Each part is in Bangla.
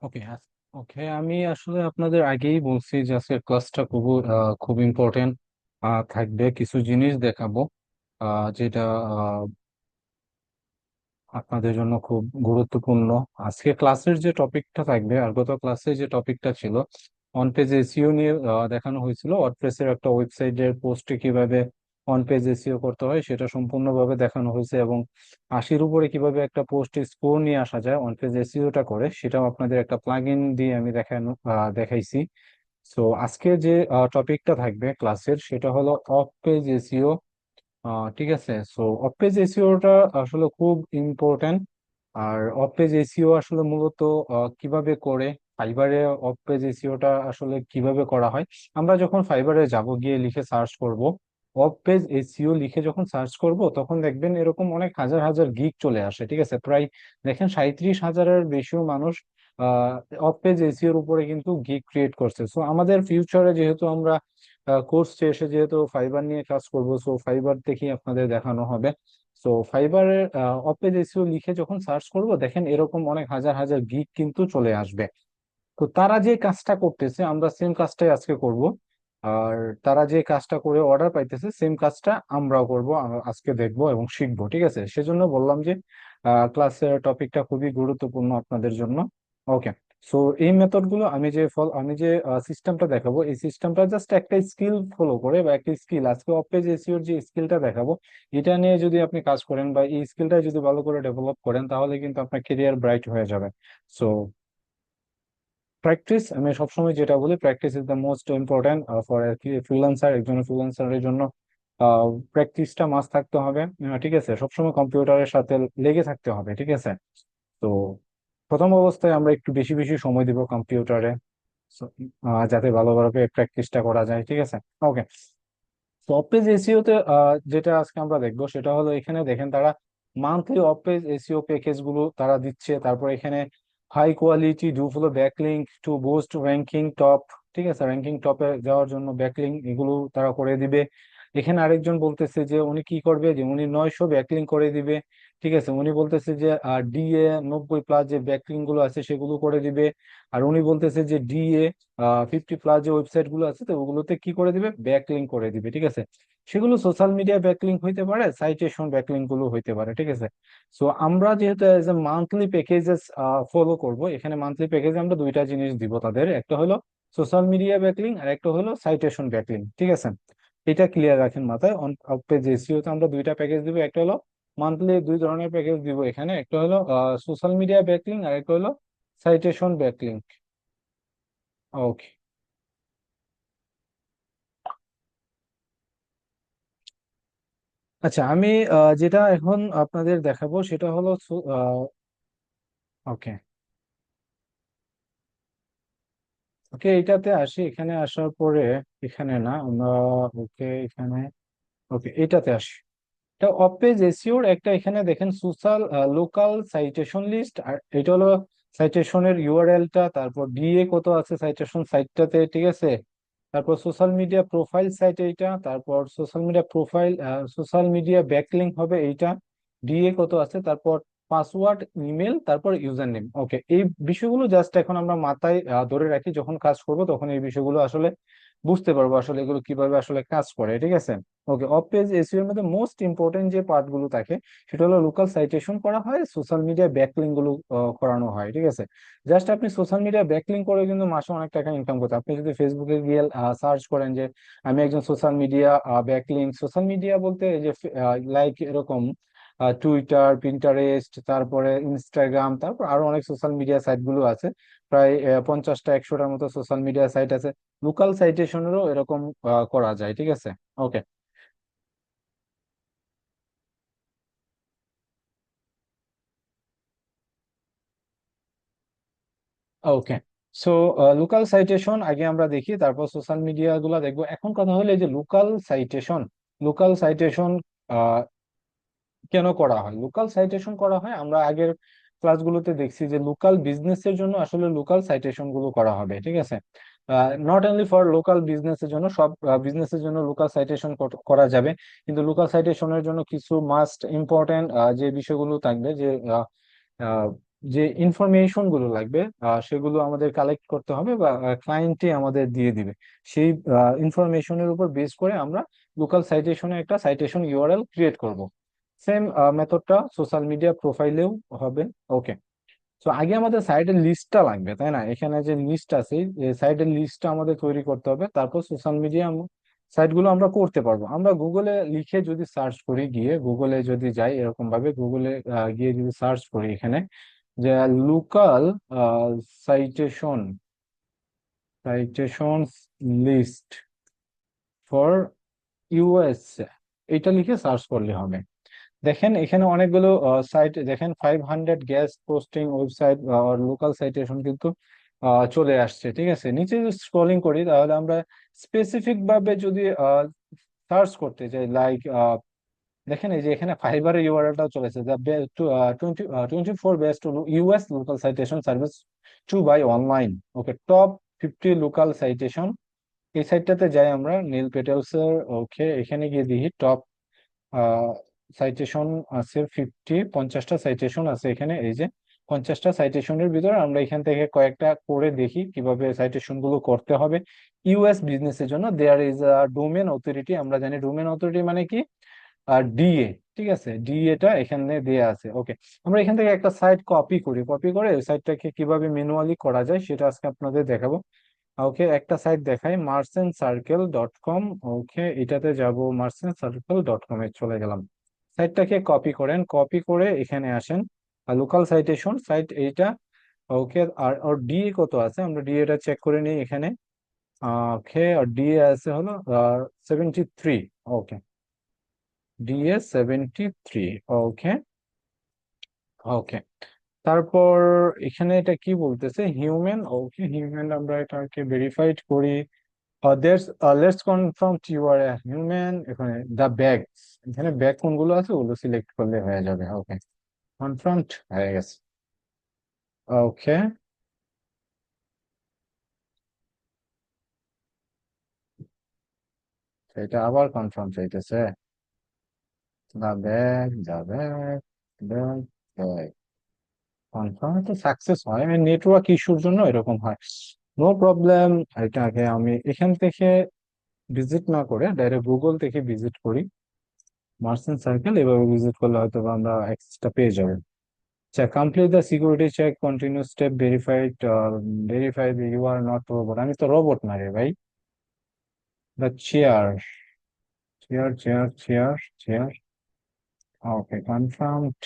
ওকে। ওকে, আমি আসলে আপনাদের আগেই বলছি যে আজকের ক্লাসটা খুব ইম্পর্টেন্ট থাকবে। কিছু জিনিস দেখাবো যেটা আপনাদের জন্য খুব গুরুত্বপূর্ণ। আজকে ক্লাসের যে টপিকটা থাকবে আর গত ক্লাসে যে টপিকটা ছিল অন পেজ এসইও নিয়ে দেখানো হয়েছিল। ওয়ার্ডপ্রেসের একটা ওয়েবসাইটের পোস্টে কিভাবে অন পেজ এসইও করতে হয় সেটা সম্পূর্ণভাবে দেখানো হয়েছে, এবং 80-র উপরে কিভাবে একটা পোস্টে স্কোর নিয়ে আসা যায় অন পেজ এসইওটা করে, সেটাও আপনাদের একটা প্লাগ ইন দিয়ে আমি দেখাইছি। সো আজকে যে টপিকটা থাকবে ক্লাসের সেটা হলো অফ পেজ এসইও। ঠিক আছে, সো অফ পেজ এসইওটা আসলে খুব ইম্পর্টেন্ট। আর অফ পেজ এসইও আসলে মূলত কিভাবে করে, ফাইবারে অফ পেজ এসইওটা আসলে কিভাবে করা হয়। আমরা যখন ফাইবারে যাব, গিয়ে লিখে সার্চ করব অফ পেজ এসইও, লিখে যখন সার্চ করব তখন দেখবেন এরকম অনেক হাজার হাজার গিগ চলে আসে। ঠিক আছে, প্রায় দেখেন 37,000-এর বেশিও মানুষ অফ পেজ এসইওর উপরে কিন্তু গিগ ক্রিয়েট করছে। সো আমাদের ফিউচারে যেহেতু আমরা কোর্স শেষে যেহেতু ফাইবার নিয়ে কাজ করব, সো ফাইবার দেখেই আপনাদের দেখানো হবে। সো ফাইবারের অপেজ এসইও লিখে যখন সার্চ করব দেখেন এরকম অনেক হাজার হাজার গিগ কিন্তু চলে আসবে। তো তারা যে কাজটা করতেছে আমরা সেম কাজটাই আজকে করব। আর তারা যে কাজটা করে অর্ডার পাইতেছে সেম কাজটা আমরাও করব, আজকে দেখবো এবং শিখবো। ঠিক আছে, সেজন্য বললাম যে ক্লাসের টপিকটা খুবই গুরুত্বপূর্ণ আপনাদের জন্য। ওকে। সো এই মেথড গুলো আমি যে সিস্টেমটা দেখাবো, এই সিস্টেমটা জাস্ট একটা স্কিল ফলো করে, বা একটা স্কিল আজকে অফ পেজ এসইওর যে স্কিলটা দেখাবো এটা নিয়ে যদি আপনি কাজ করেন বা এই স্কিলটা যদি ভালো করে ডেভেলপ করেন তাহলে কিন্তু আপনার কেরিয়ার ব্রাইট হয়ে যাবে। সো প্র্যাকটিস, আমি সবসময় যেটা বলি, practice is the most important for freelancer. একজন ফ্রিল্যান্সারের জন্য প্র্যাকটিসটা মাস্ট থাকতে হবে। ঠিক আছে, সবসময় কম্পিউটারের সাথে লেগে থাকতে হবে। ঠিক আছে, তো প্রথম অবস্থায় আমরা একটু বেশি বেশি সময় দিব কম্পিউটারে, so, যাতে ভালোভাবে প্র্যাকটিসটা করা যায়। ঠিক আছে, ওকে। তো অফপেজ এসিওতে যেটা আজকে আমরা দেখবো সেটা হলো, এখানে দেখেন তারা মান্থলি অফপেজ এসিও প্যাকেজ গুলো তারা দিচ্ছে। তারপর এখানে high quality do follow backlink to boost ranking top. ঠিক আছে, র্যাঙ্কিং টপে যাওয়ার জন্য ব্যাকলিং এগুলো তারা করে দিবে। এখানে আরেকজন বলতেছে যে উনি কি করবে, যে উনি 900 ব্যাকলিং করে দিবে। ঠিক আছে, উনি বলতেছে যে ডিএ 90+ যে ব্যাকলিং গুলো আছে সেগুলো করে দিবে। আর উনি বলতেছে যে ডিএ 50+ যে ওয়েবসাইট গুলো আছে তো ওগুলোতে কি করে দিবে, ব্যাকলিং করে দিবে। ঠিক আছে, সেগুলো সোশ্যাল মিডিয়া ব্যাকলিং হইতে পারে, সাইটেশন ব্যাকলিং গুলো হইতে পারে। ঠিক আছে, সো আমরা যেহেতু as a monthly packages follow করব, এখানে মান্থলি প্যাকেজে আমরা দুইটা জিনিস দিব তাদের, একটা হলো সোশ্যাল মিডিয়া ব্যাকলিং আর একটা হলো সাইটেশন ব্যাকলিং। ঠিক আছে, এটা ক্লিয়ার রাখেন মাথায়। অন পেজ এসইও তে আমরা দুইটা প্যাকেজ দিব, একটা হলো মান্থলি, দুই ধরনের প্যাকেজ দিব এখানে, একটা হলো সোশ্যাল মিডিয়া ব্যাকলিং আর একটা হলো সাইটেশন ব্যাকলিং। ওকে। আচ্ছা, আমি যেটা এখন আপনাদের দেখাবো সেটা হলো ওকে। ওকে, এটাতে আসি। এখানে আসার পরে, এখানে না আমরা, ওকে এখানে, ওকে এটাতে আসি। এটা অফ পেজ এসইওর একটা, এখানে দেখেন সোশ্যাল লোকাল সাইটেশন লিস্ট, আর এটা হলো সাইটেশনের ইউআরএলটা, তারপর ডিএ কত আছে সাইটেশন সাইটটাতে। ঠিক আছে, তারপর সোশ্যাল মিডিয়া প্রোফাইল সাইট এইটা, তারপর social media profile, social media backlink হবে এইটা, ডিএ কত আছে, তারপর পাসওয়ার্ড, ইমেল, তারপর ইউজার নেম। ওকে, এই বিষয়গুলো জাস্ট এখন আমরা মাথায় ধরে রাখি, যখন কাজ করব তখন এই বিষয়গুলো আসলে বুঝতে পারবো আসলে এগুলো কিভাবে আসলে কাজ করে। ঠিক আছে, ওকে। অফ পেজ এসইও এর মধ্যে মোস্ট ইম্পর্টেন্ট যে পার্ট গুলো থাকে সেটা হলো লোকাল সাইটেশন করা হয়, সোশ্যাল মিডিয়া ব্যাকলিং গুলো করানো হয়। ঠিক আছে, জাস্ট আপনি সোশ্যাল মিডিয়া ব্যাকলিং করে কিন্তু মাসে অনেক টাকা ইনকাম করতে, আপনি যদি ফেসবুকে গিয়ে সার্চ করেন যে আমি একজন social media backlink, social media বলতে এই যে লাইক এরকম টুইটার, পিন্টারেস্ট, তারপরে ইনস্টাগ্রাম, তারপর আরো অনেক সোশ্যাল মিডিয়া সাইট গুলো আছে, প্রায় 50টা 100টার মতো সোশ্যাল মিডিয়া সাইট আছে। লোকাল সাইটেশনেরও এরকম করা যায়। ঠিক আছে, ওকে। ওকে, সো লোকাল সাইটেশন আগে আমরা দেখি, তারপর সোশ্যাল মিডিয়া গুলা দেখবো। এখন কথা হলো এই যে লোকাল সাইটেশন কেন করা হয়। লোকাল সাইটেশন করা হয়, আমরা আগের ক্লাসগুলোতে দেখছি যে লোকাল বিজনেসের জন্য আসলে লোকাল সাইটেশন গুলো করা হবে। ঠিক আছে, নট অনলি ফর লোকাল বিজনেসের জন্য, সব বিজনেসের জন্য লোকাল সাইটেশন করা যাবে, কিন্তু লোকাল সাইটেশনের জন্য কিছু মাস্ট ইম্পর্টেন্ট যে বিষয়গুলো থাকবে, যে যে ইনফরমেশন গুলো লাগবে সেগুলো আমাদের কালেক্ট করতে হবে বা ক্লায়েন্টই আমাদের দিয়ে দিবে। সেই ইনফরমেশনের উপর বেস করে আমরা লোকাল সাইটেশনে একটা সাইটেশন ইউআরএল ক্রিয়েট করব। সেম মেথডটা সোশ্যাল মিডিয়া প্রোফাইলেও হবে। ওকে, তো আগে আমাদের সাইটের লিস্টটা লাগবে, তাই না? এখানে যে লিস্ট আছে এই সাইটের লিস্টটা আমাদের তৈরি করতে হবে, তারপর সোশ্যাল মিডিয়া সাইটগুলো আমরা করতে পারবো। আমরা গুগলে লিখে যদি সার্চ করি, গিয়ে গুগলে যদি যাই এরকম ভাবে গুগলে গিয়ে যদি সার্চ করি এখানে যে local citation citation list for USA, এটা লিখে সার্চ করলে হবে। দেখেন এখানে অনেকগুলো সাইট, দেখেন 500 গেস্ট পোস্টিং ওয়েবসাইট আর লোকাল সাইটেশন কিন্তু চলে আসছে। ঠিক আছে, নিচে যদি স্ক্রলিং করি তাহলে আমরা স্পেসিফিক ভাবে যদি সার্চ করতে চাই, লাইক দেখেন এই যে এখানে ফাইবারের ইউআরএলটাও চলেছে, the 24 best US local citation service to buy online. Okay, top 50 local citation, এই সাইটটাতে যাই আমরা, নীল পেটেলসের। ওকে, এখানে গিয়ে দেখি টপ সাইটেশন আছে 50টা সাইটেশন আছে এখানে। এই যে 50টা সাইটেশনের ভিতরে আমরা এখান থেকে কয়েকটা করে দেখি কিভাবে সাইটেশন গুলো করতে হবে। ইউএস বিজনেসের জন্য there is a domain authority, আমরা জানি ডোমেন অথরিটি মানে কি, আর ডিএ। ঠিক আছে, ডিএটা এখানে দেয়া আছে। ওকে, আমরা এখান থেকে একটা সাইট কপি করি, কপি করে ওই সাইটটাকে কিভাবে ম্যানুয়ালি করা যায় সেটা আজকে আপনাদের দেখাবো। ওকে, একটা সাইট দেখাই, merchantcircle.com। ওকে, এটাতে যাব, merchantcircle.com এ চলে গেলাম। সাইটটাকে কপি করেন, কপি করে এখানে আসেন, আর লোকাল সাইটেশন সাইট এইটা। ওকে, আর ওর ডিএ কত আছে আমরা ডিএটা চেক করে নিই এখানে। ওকে, আর ডিএ আছে হলো 73। ওকে, ডিএ 73। ওকে, ওকে, তারপর এখানে এটা কি বলতেছে, হিউম্যান। ওকে, হিউম্যান, আমরা এটাকে ভেরিফাইড করি। let's confirm you are a human, এখানে the bags, এখানে ব্যাগ কোনগুলো আছে ওগুলো সিলেক্ট করলে হয়ে যাবে। ওকে, কনফার্মড হয়ে গেছে। ওকে, এটা আবার কনফার্ম চাইতেছে, the bag, কনফার্ম তো সাকসেস হয়, নেটওয়ার্ক ইস্যুর জন্য এরকম হয়। No problem. এটাকে আমি এখান থেকে ভিজিট না করে ডাইরেক্ট গুগল থেকে ভিজিট করি, মার্চেন্ট সার্কেল এভাবে ভিজিট করলে হয়তো বা আমরা অ্যাক্সেসটা পেয়ে যাবো। আচ্ছা, complete the security check, continue step, verified, verify you are not robot, আমি তো রোবট না রে ভাই। The chair, chair. Okay, confirmed.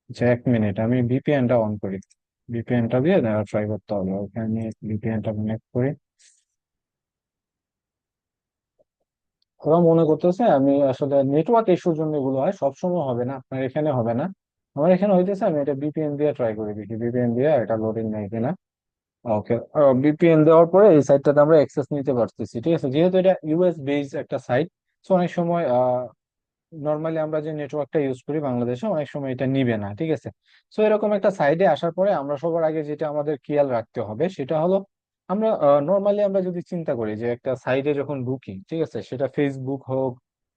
আচ্ছা, 1 মিনিট, আমি ভিপিএনটা অন করি, ভিপিএনটা দিয়ে ট্রাই করতে হবে। ওখানে ভিপিএনটা কানেক্ট করি। ওরা মনে করতেছে আমি আসলে নেটওয়ার্ক ইস্যুর জন্য এগুলো হয়, সবসময় হবে না, আপনার এখানে হবে না, আমার এখানে হইতেছে। আমি এটা ভিপিএন দিয়ে ট্রাই করে দেখি, ভিপিএন দিয়ে এটা লোডিং নেই কিনা। ওকে, ভিপিএন দেওয়ার পরে এই সাইটটাতে আমরা অ্যাক্সেস নিতে পারতেছি। ঠিক আছে, যেহেতু এটা ইউএস বেসড একটা সাইট, তো অনেক সময় নর্মালি আমরা যে নেটওয়ার্কটা ইউজ করি বাংলাদেশে অনেক সময় এটা নিবে না। ঠিক আছে, সো এরকম একটা সাইডে আসার পরে আমরা সবার আগে যেটা আমাদের খেয়াল রাখতে হবে সেটা হলো, আমরা নর্মালি আমরা যদি চিন্তা করি যে একটা সাইডে যখন ঢুকি, ঠিক আছে, সেটা ফেসবুক হোক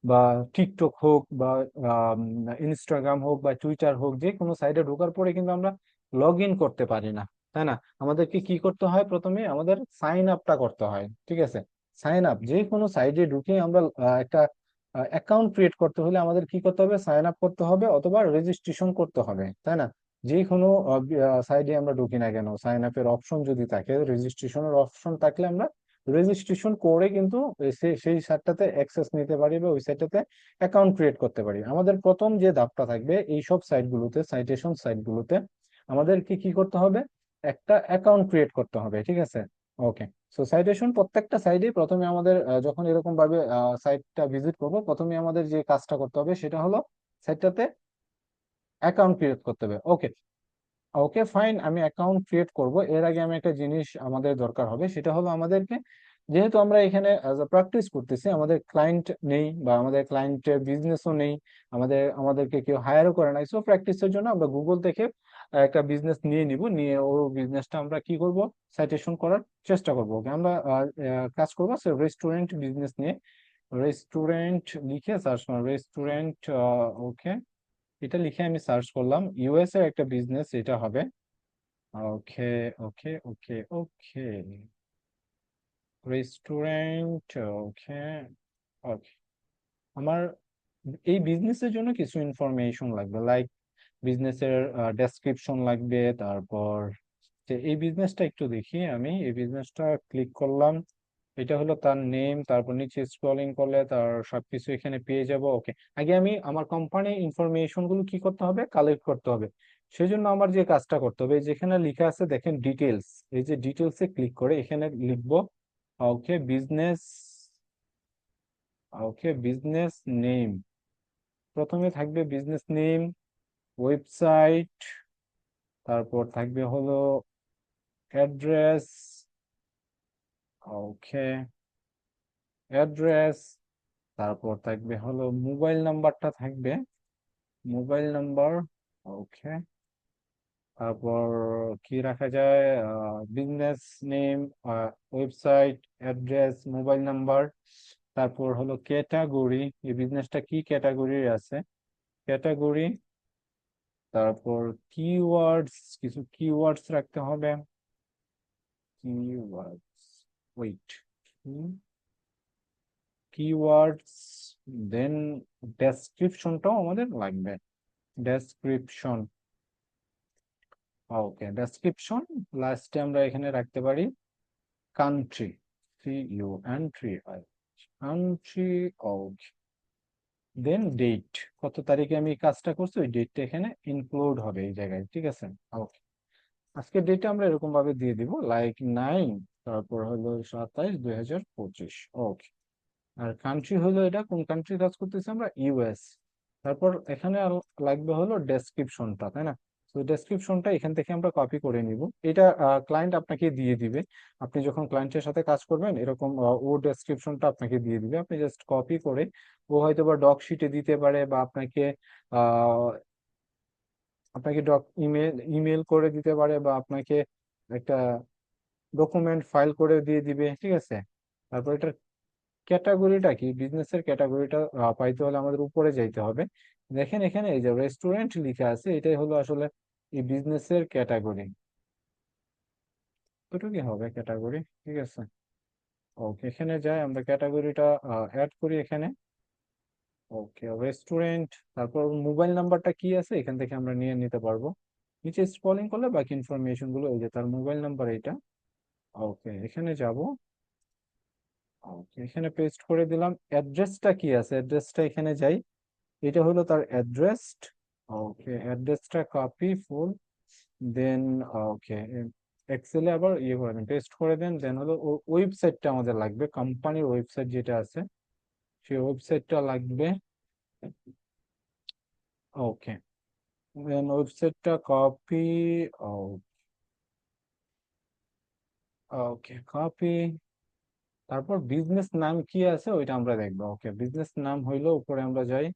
বা টিকটক হোক বা ইনস্টাগ্রাম হোক বা টুইটার হোক, যে কোনো সাইডে ঢোকার পরে কিন্তু আমরা লগ ইন করতে পারি না, তাই না? আমাদেরকে কি করতে হয়, প্রথমে আমাদের সাইন আপটা করতে হয়। ঠিক আছে, সাইন আপ, যে কোনো সাইডে ঢুকে আমরা একটা অ্যাকাউন্ট ক্রিয়েট করতে হলে আমাদের কি করতে হবে, সাইন আপ করতে হবে অথবা রেজিস্ট্রেশন করতে হবে, তাই না? যে কোনো সাইডে আমরা ঢুকি না কেন, সাইন আপের অপশন যদি থাকে, রেজিস্ট্রেশনের অপশন থাকলে আমরা রেজিস্ট্রেশন করে কিন্তু সেই সাইটটাতে অ্যাক্সেস নিতে পারি বা ওই সাইটটাতে অ্যাকাউন্ট ক্রিয়েট করতে পারি। আমাদের প্রথম যে ধাপটা থাকবে এই সব সাইটগুলোতে, সাইটেশন সাইটগুলোতে আমাদেরকে কি করতে হবে, একটা অ্যাকাউন্ট ক্রিয়েট করতে হবে। ঠিক আছে, ওকে। সো সাইটেশন প্রত্যেকটা সাইডে প্রথমে আমাদের যখন এরকম ভাবে সাইটটা ভিজিট করব, প্রথমে আমাদের যে কাজটা করতে হবে সেটা হলো সাইটটাতে অ্যাকাউন্ট ক্রিয়েট করতে হবে। ওকে, ওকে, ফাইন, আমি অ্যাকাউন্ট ক্রিয়েট করব। এর আগে আমি একটা জিনিস আমাদের দরকার হবে, সেটা হলো আমাদেরকে, যেহেতু আমরা এখানে প্র্যাকটিস করতেছি, আমাদের ক্লায়েন্ট নেই বা আমাদের ক্লায়েন্টের বিজনেসও নেই, আমাদেরকে কেউ হায়ারও করে নাই, সো প্র্যাকটিসের জন্য আমরা গুগল থেকে একটা বিজনেস নিয়ে নিব, নিয়ে ও বিজনেসটা আমরা কি করব, সাইটেশন করার চেষ্টা করব। ওকে, আমরা কাজ করবো রেস্টুরেন্ট বিজনেস নিয়ে। রেস্টুরেন্ট লিখে সার্চ করুন, রেস্টুরেন্ট। ওকে, এটা লিখে আমি সার্চ করলাম, ইউএস এর একটা বিজনেস এটা হবে। ওকে, ওকে, ওকে, ওকে, রেস্টুরেন্ট। ওকে, ওকে। আমার এই বিজনেসের জন্য কিছু ইনফরমেশন লাগবে, লাইক বিজনেসের ডেসক্রিপশন লাগবে। তারপর যে এই বিজনেসটা একটু দেখি, আমি এই বিজনেসটা ক্লিক করলাম, এটা হলো তার নেম। তারপর নিচে স্ক্রলিং করলে তার সবকিছু এখানে পেয়ে যাব। ওকে, আগে আমি আমার কোম্পানির ইনফরমেশন গুলো কি করতে হবে, কালেক্ট করতে হবে। সেজন্য আমার যে কাজটা করতে হবে, যেখানে লেখা আছে দেখেন ডিটেলস, এই যে ডিটেলসে ক্লিক করে এখানে লিখবো ওকে বিজনেস, ওকে বিজনেস নেম। প্রথমে থাকবে বিজনেস নেম, ওয়েবসাইট, তারপর থাকবে হলো অ্যাড্রেস। Okay, address. তারপর থাকবে হলো মোবাইল নাম্বারটা থাকবে, মোবাইল নাম্বার। ওকে, তারপর কি রাখা যায়, business name, website, address, mobile number. তারপর হলো ক্যাটাগরি, এই বিজনেসটা কি ক্যাটাগরির আছে, ক্যাটাগরি। তারপর কিওয়ার্ডস, কিছু কিওয়ার্ডস রাখতে হবে, কিওয়ার্ডস, ওয়েট, কিওয়ার্ডস। দেন ডেসক্রিপশনটাও আমাদের লাগবে, ডেসক্রিপশন। ওকে, ডেসক্রিপশন লাস্টে আমরা এখানে রাখতে পারি কান্ট্রি, CUNTRY, কান্ট্রি। ওকে, দেন ডেট, কত তারিখে আমি এই কাজটা করছি ওই ডেটটা এখানে ইনক্লুড হবে এই জায়গায়, ঠিক আছে। ওকে, আজকের ডেটটা আমরা এরকম ভাবে দিয়ে দিব, লাইক 9, তারপর হলো 27/2025। ওকে, আর কান্ট্রি হলো এটা কোন কান্ট্রি কাজ করতেছি আমরা, ইউএস। তারপর এখানে লাগবে হলো ডেসক্রিপশনটা, তাই না? তো ডেসক্রিপশনটা এখান থেকে আমরা কপি করে নিব, এটা ক্লায়েন্ট আপনাকে দিয়ে দিবে। আপনি যখন ক্লায়েন্টের সাথে কাজ করবেন এরকম ও ডেসক্রিপশনটা আপনাকে দিয়ে দিবে, আপনি জাস্ট কপি করে, ও হয়তো বা ডক শিটে দিতে পারে, বা আপনাকে আহ আপনাকে ডক ইমেল ইমেল করে দিতে পারে, বা আপনাকে একটা ডকুমেন্ট ফাইল করে দিয়ে দিবে, ঠিক আছে। তারপর এটা ক্যাটাগরিটা কি, বিজনেসের ক্যাটাগরিটা পাইতে হলে আমাদের উপরে যাইতে হবে। দেখেন এখানে এই যে রেস্টুরেন্ট লেখা আছে, এটাই হলো আসলে এই বিজনেসের ক্যাটাগরি, এটুকুই হবে ক্যাটাগরি, ঠিক আছে। ওকে, এখানে যাই আমরা ক্যাটাগরিটা অ্যাড করি এখানে। ওকে, রেস্টুরেন্ট। তারপর মোবাইল নাম্বারটা কি আছে এখান থেকে আমরা নিয়ে নিতে পারবো, নিচে স্ক্রলিং করলে বাকি ইনফরমেশন গুলো, এই যে তার মোবাইল নাম্বার এটা। ওকে, এখানে যাব। ওকে, এখানে পেস্ট করে দিলাম। অ্যাড্রেসটা কি আছে, অ্যাড্রেসটা এখানে যাই, এটা হলো তার অ্যাড্রেস। ওকে, অ্যাড্রেসটা কপি ফুল, দেন ওকে এক্সেলে আবার ইয়ে করে দেন, পেস্ট করে দেন। দেন হলো ওয়েবসাইটটা আমাদের লাগবে, কোম্পানির ওয়েবসাইট যেটা আছে সেই ওয়েবসাইটটা লাগবে। ওকে, দেন ওয়েবসাইটটা কপি। ওকে, কপি। তারপর বিজনেস নাম কি আছে ওইটা আমরা দেখবো। ওকে, বিজনেস নাম হইলো, উপরে আমরা যাই,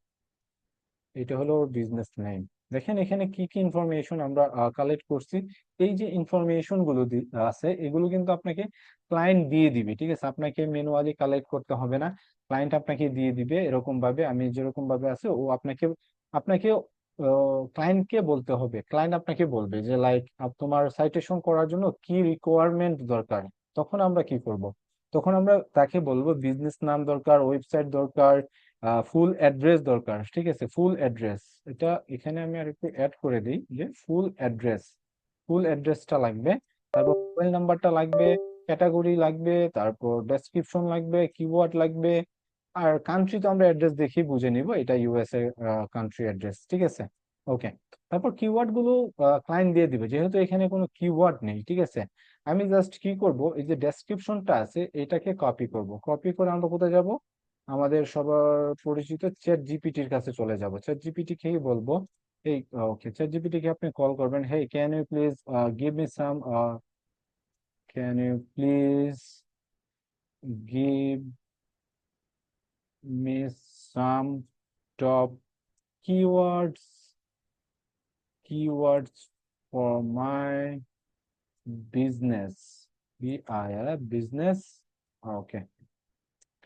এটা হলো বিজনেস নেম। দেখেন এখানে কি কি ইনফরমেশন আমরা কালেক্ট করছি। এই যে ইনফরমেশন গুলো আছে এগুলো কিন্তু আপনাকে ক্লায়েন্ট দিয়ে দিবে, ঠিক আছে, আপনাকে ম্যানুয়ালি কালেক্ট করতে হবে না, ক্লায়েন্ট আপনাকে দিয়ে দিবে এরকম ভাবে। আমি যেরকম ভাবে আছে ও আপনাকে আপনাকে ক্লায়েন্টকে বলতে হবে, ক্লায়েন্ট আপনাকে বলবে যে লাইক তোমার সাইটেশন করার জন্য কি রিকোয়ারমেন্ট দরকার। তখন আমরা কি করব, তখন আমরা তাকে বলবো বিজনেস নাম দরকার, ওয়েবসাইট দরকার, ফুল অ্যাড্রেস দরকার, ঠিক আছে, ফুল অ্যাড্রেস। এটা এখানে আমি আর একটু অ্যাড করে দিই যে ফুল অ্যাড্রেস, ফুল অ্যাড্রেসটা লাগবে। তারপর মোবাইল নাম্বারটা লাগবে, ক্যাটাগরি লাগবে, তারপর ডেসক্রিপশন লাগবে, কিওয়ার্ড লাগবে। আর কান্ট্রি তো আমরা অ্যাড্রেস দেখি বুঝে নিব, এটা ইউএসএ কান্ট্রি অ্যাড্রেস, ঠিক আছে। ওকে, তারপর কিওয়ার্ড গুলো ক্লায়েন্ট দিয়ে দিবে, যেহেতু এখানে কোনো কিওয়ার্ড নেই, ঠিক আছে। আমি জাস্ট কি করব, এই যে ডেসক্রিপশনটা আছে এটাকে কপি করব, কপি করে আমরা কোথায় যাব, আমাদের সবার পরিচিত চ্যাট জিপিটির কাছে চলে যাব। চ্যাট জিপিটি কে বলবো, এই ওকে, চ্যাট জিপিটি কে আপনি কল করবেন, hey can you please give me some, can you please give me some top keywords, keywords for my business, business. Okay,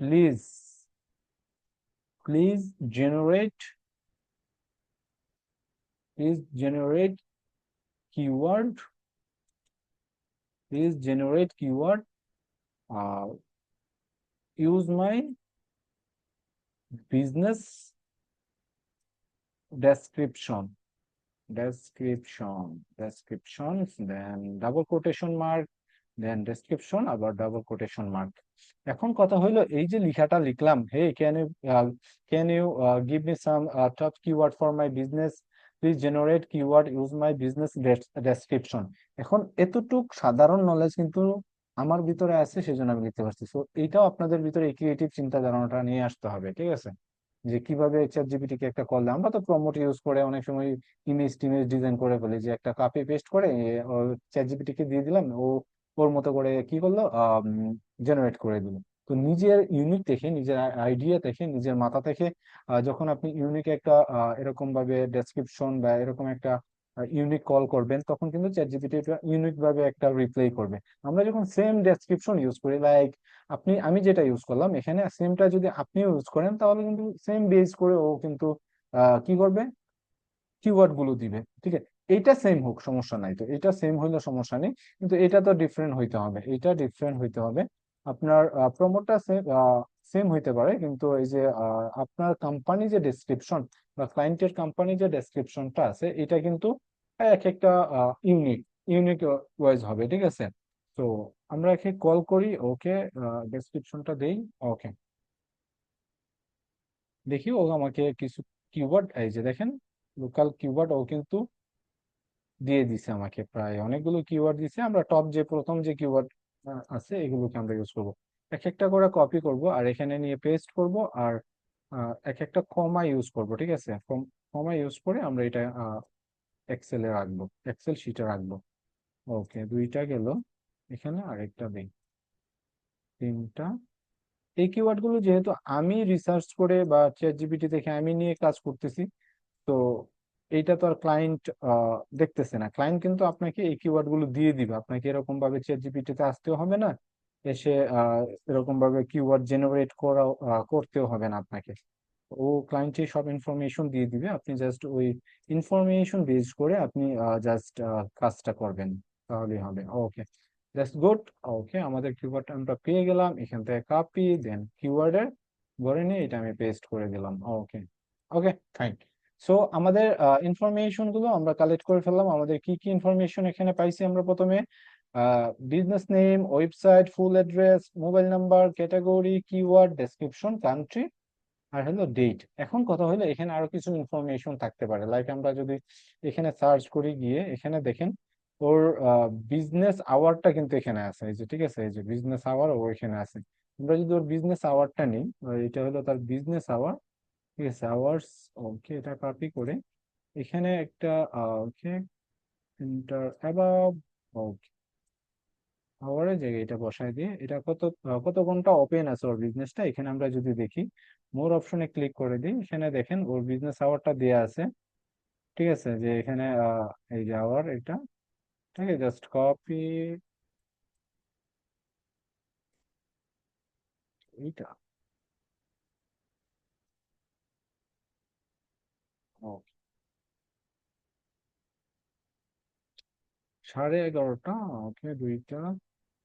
please, please generate is generate keyword, uh, use my business description, descriptions, then double quotation mark, then description, আবার ডাবল কোটেশন মার্ক। এখন কথা হইলো এই যে লেখাটা লিখলাম, hey can you give me some top keyword for my business, please generate keyword use my business description. এখন এতটুক সাধারণ নলেজ কিন্তু আমার ভিতরে আছে, সেজন্য আমি লিখতে পারছি। তো এইটাও আপনাদের ভিতরে এই ক্রিয়েটিভ চিন্তা ধারণাটা নিয়ে আসতে হবে, ঠিক আছে? যে কিভাবে চ্যাট জিপিটি কে একটা কল দেয়। আমরা তো প্রমোট ইউজ করে অনেক সময় ইমেজ টিমেজ ডিজাইন করে ফেলি, যে একটা কপি পেস্ট করে চ্যাট জিপিটি কে দিয়ে দিলাম, ও ওর মতো করে কি করলো, জেনারেট করে দিল। তো নিজের ইউনিক দেখে, নিজের আইডিয়া দেখে, নিজের মাথা থেকে যখন আপনি ইউনিক একটা এরকম ভাবে ডেসক্রিপশন বা এরকম একটা ইউনিক কল করবেন, তখন কিন্তু চ্যাট জিপিটি ইউনিক ভাবে একটা রিপ্লাই করবে। আমরা যখন সেম ডেসক্রিপশন ইউজ করি, লাইক আমি যেটা ইউজ করলাম এখানে, সেমটা যদি আপনিও ইউজ করেন, তাহলে কিন্তু সেম বেস করে ও কিন্তু কি করবে, কিওয়ার্ড গুলো দিবে, ঠিক আছে? এইটা সেম হোক সমস্যা নাই, তো এটা সেম হইলে সমস্যা নেই, কিন্তু এটা তো ডিফারেন্ট হইতে হবে, এটা ডিফারেন্ট হইতে হবে। আপনার প্রমোটটা সেম সেম হইতে পারে, কিন্তু এই যে আপনার কোম্পানি যে ডেসক্রিপশন বা ক্লায়েন্টের কোম্পানি যে ডেসক্রিপশনটা আছে, এটা কিন্তু এক একটা ইউনিক ইউনিক ওয়াইজ হবে, ঠিক আছে? তো আমরা একে কল করি, ওকে ডেসক্রিপশনটা দেই, ওকে দেখি ও আমাকে কিছু কিওয়ার্ড, এই যে দেখেন লোকাল কিওয়ার্ড ও কিন্তু দিয়ে দিছে আমাকে, প্রায় অনেকগুলো কিওয়ার্ড দিছে। আমরা টপ যে প্রথম যে কিওয়ার্ড আছে এগুলোকে আমরা ইউজ করব, এক একটা করে কপি করব আর এখানে নিয়ে পেস্ট করব, আর এক একটা কমা ইউজ করব, ঠিক আছে? কমা ইউজ করে আমরা এটা এক্সেলে রাখবো, এক্সেল শিটে রাখবো। ওকে, দুইটা গেল, এখানে আরেকটা দিই, তিনটা। এই কিওয়ার্ড গুলো যেহেতু আমি রিসার্চ করে বা চ্যাট জিপিটি থেকে আমি নিয়ে কাজ করতেছি, তো এইটা তো আর ক্লায়েন্ট দেখতেছে না। ক্লায়েন্ট কিন্তু আপনাকে এই কিওয়ার্ড গুলো দিয়ে দিবে, আপনাকে এরকম ভাবে চ্যাট জিপিটি তে আসতেও হবে না, এসে এরকম ভাবে কিওয়ার্ড জেনারেট করা করতেও হবে না আপনাকে। ও ক্লায়েন্টে সব ইনফরমেশন দিয়ে দিবে, আপনি জাস্ট ওই ইনফরমেশন বেস করে আপনি জাস্ট কাজটা করবেন, তাহলেই হবে। ওকে, দ্যাটস গুড। ওকে, আমাদের কিওয়ার্ড আমরা পেয়ে গেলাম, এখান থেকে কপি, দেন কিওয়ার্ডের ধরে নিয়ে এটা আমি পেস্ট করে দিলাম। ওকে, ওকে, ফাইন। সো আমাদের ইনফরমেশন গুলো আমরা কালেক্ট করে ফেললাম। আমাদের কি কি ইনফরমেশন এখানে পাইছি, আমরা প্রথমে business name, website, full address, mobile number, category, keyword, description, country, আর হলো ডেট। এখন কথা হলো এখানে আরো কিছু ইনফরমেশন থাকতে পারে, লাইক আমরা যদি এখানে সার্চ করি, গিয়ে এখানে দেখেন ওর বিজনেস আওয়ারটা কিন্তু এখানে আছে, এই যে ঠিক আছে, এই যে বিজনেস আওয়ার ও এখানে আছে। আমরা যদি ওর বিজনেস আওয়ারটা নিই, এটা হলো তার বিজনেস আওয়ার, ঠিক আছে, আওয়ার্স। ওকে, এটা কপি করে এখানে একটা ওকে এন্টার অ্যাবাভ, ওকে, আওয়ারের জায়গায় এটা বসায় দিয়ে, এটা কত ঘন্টা ওপেন আছে ওর বিজনেসটা, এখানে আমরা যদি দেখি, মোর অপশনে ক্লিক করে দিই, এখানে দেখেন ওর বিজনেস আওয়ারটা দেয়া আছে, ঠিক আছে? যে এখানে এই যে আওয়ার, এটা ঠিক আছে, জাস্ট কপি এইটা, ওকে, 11:30, ওকে, 2টা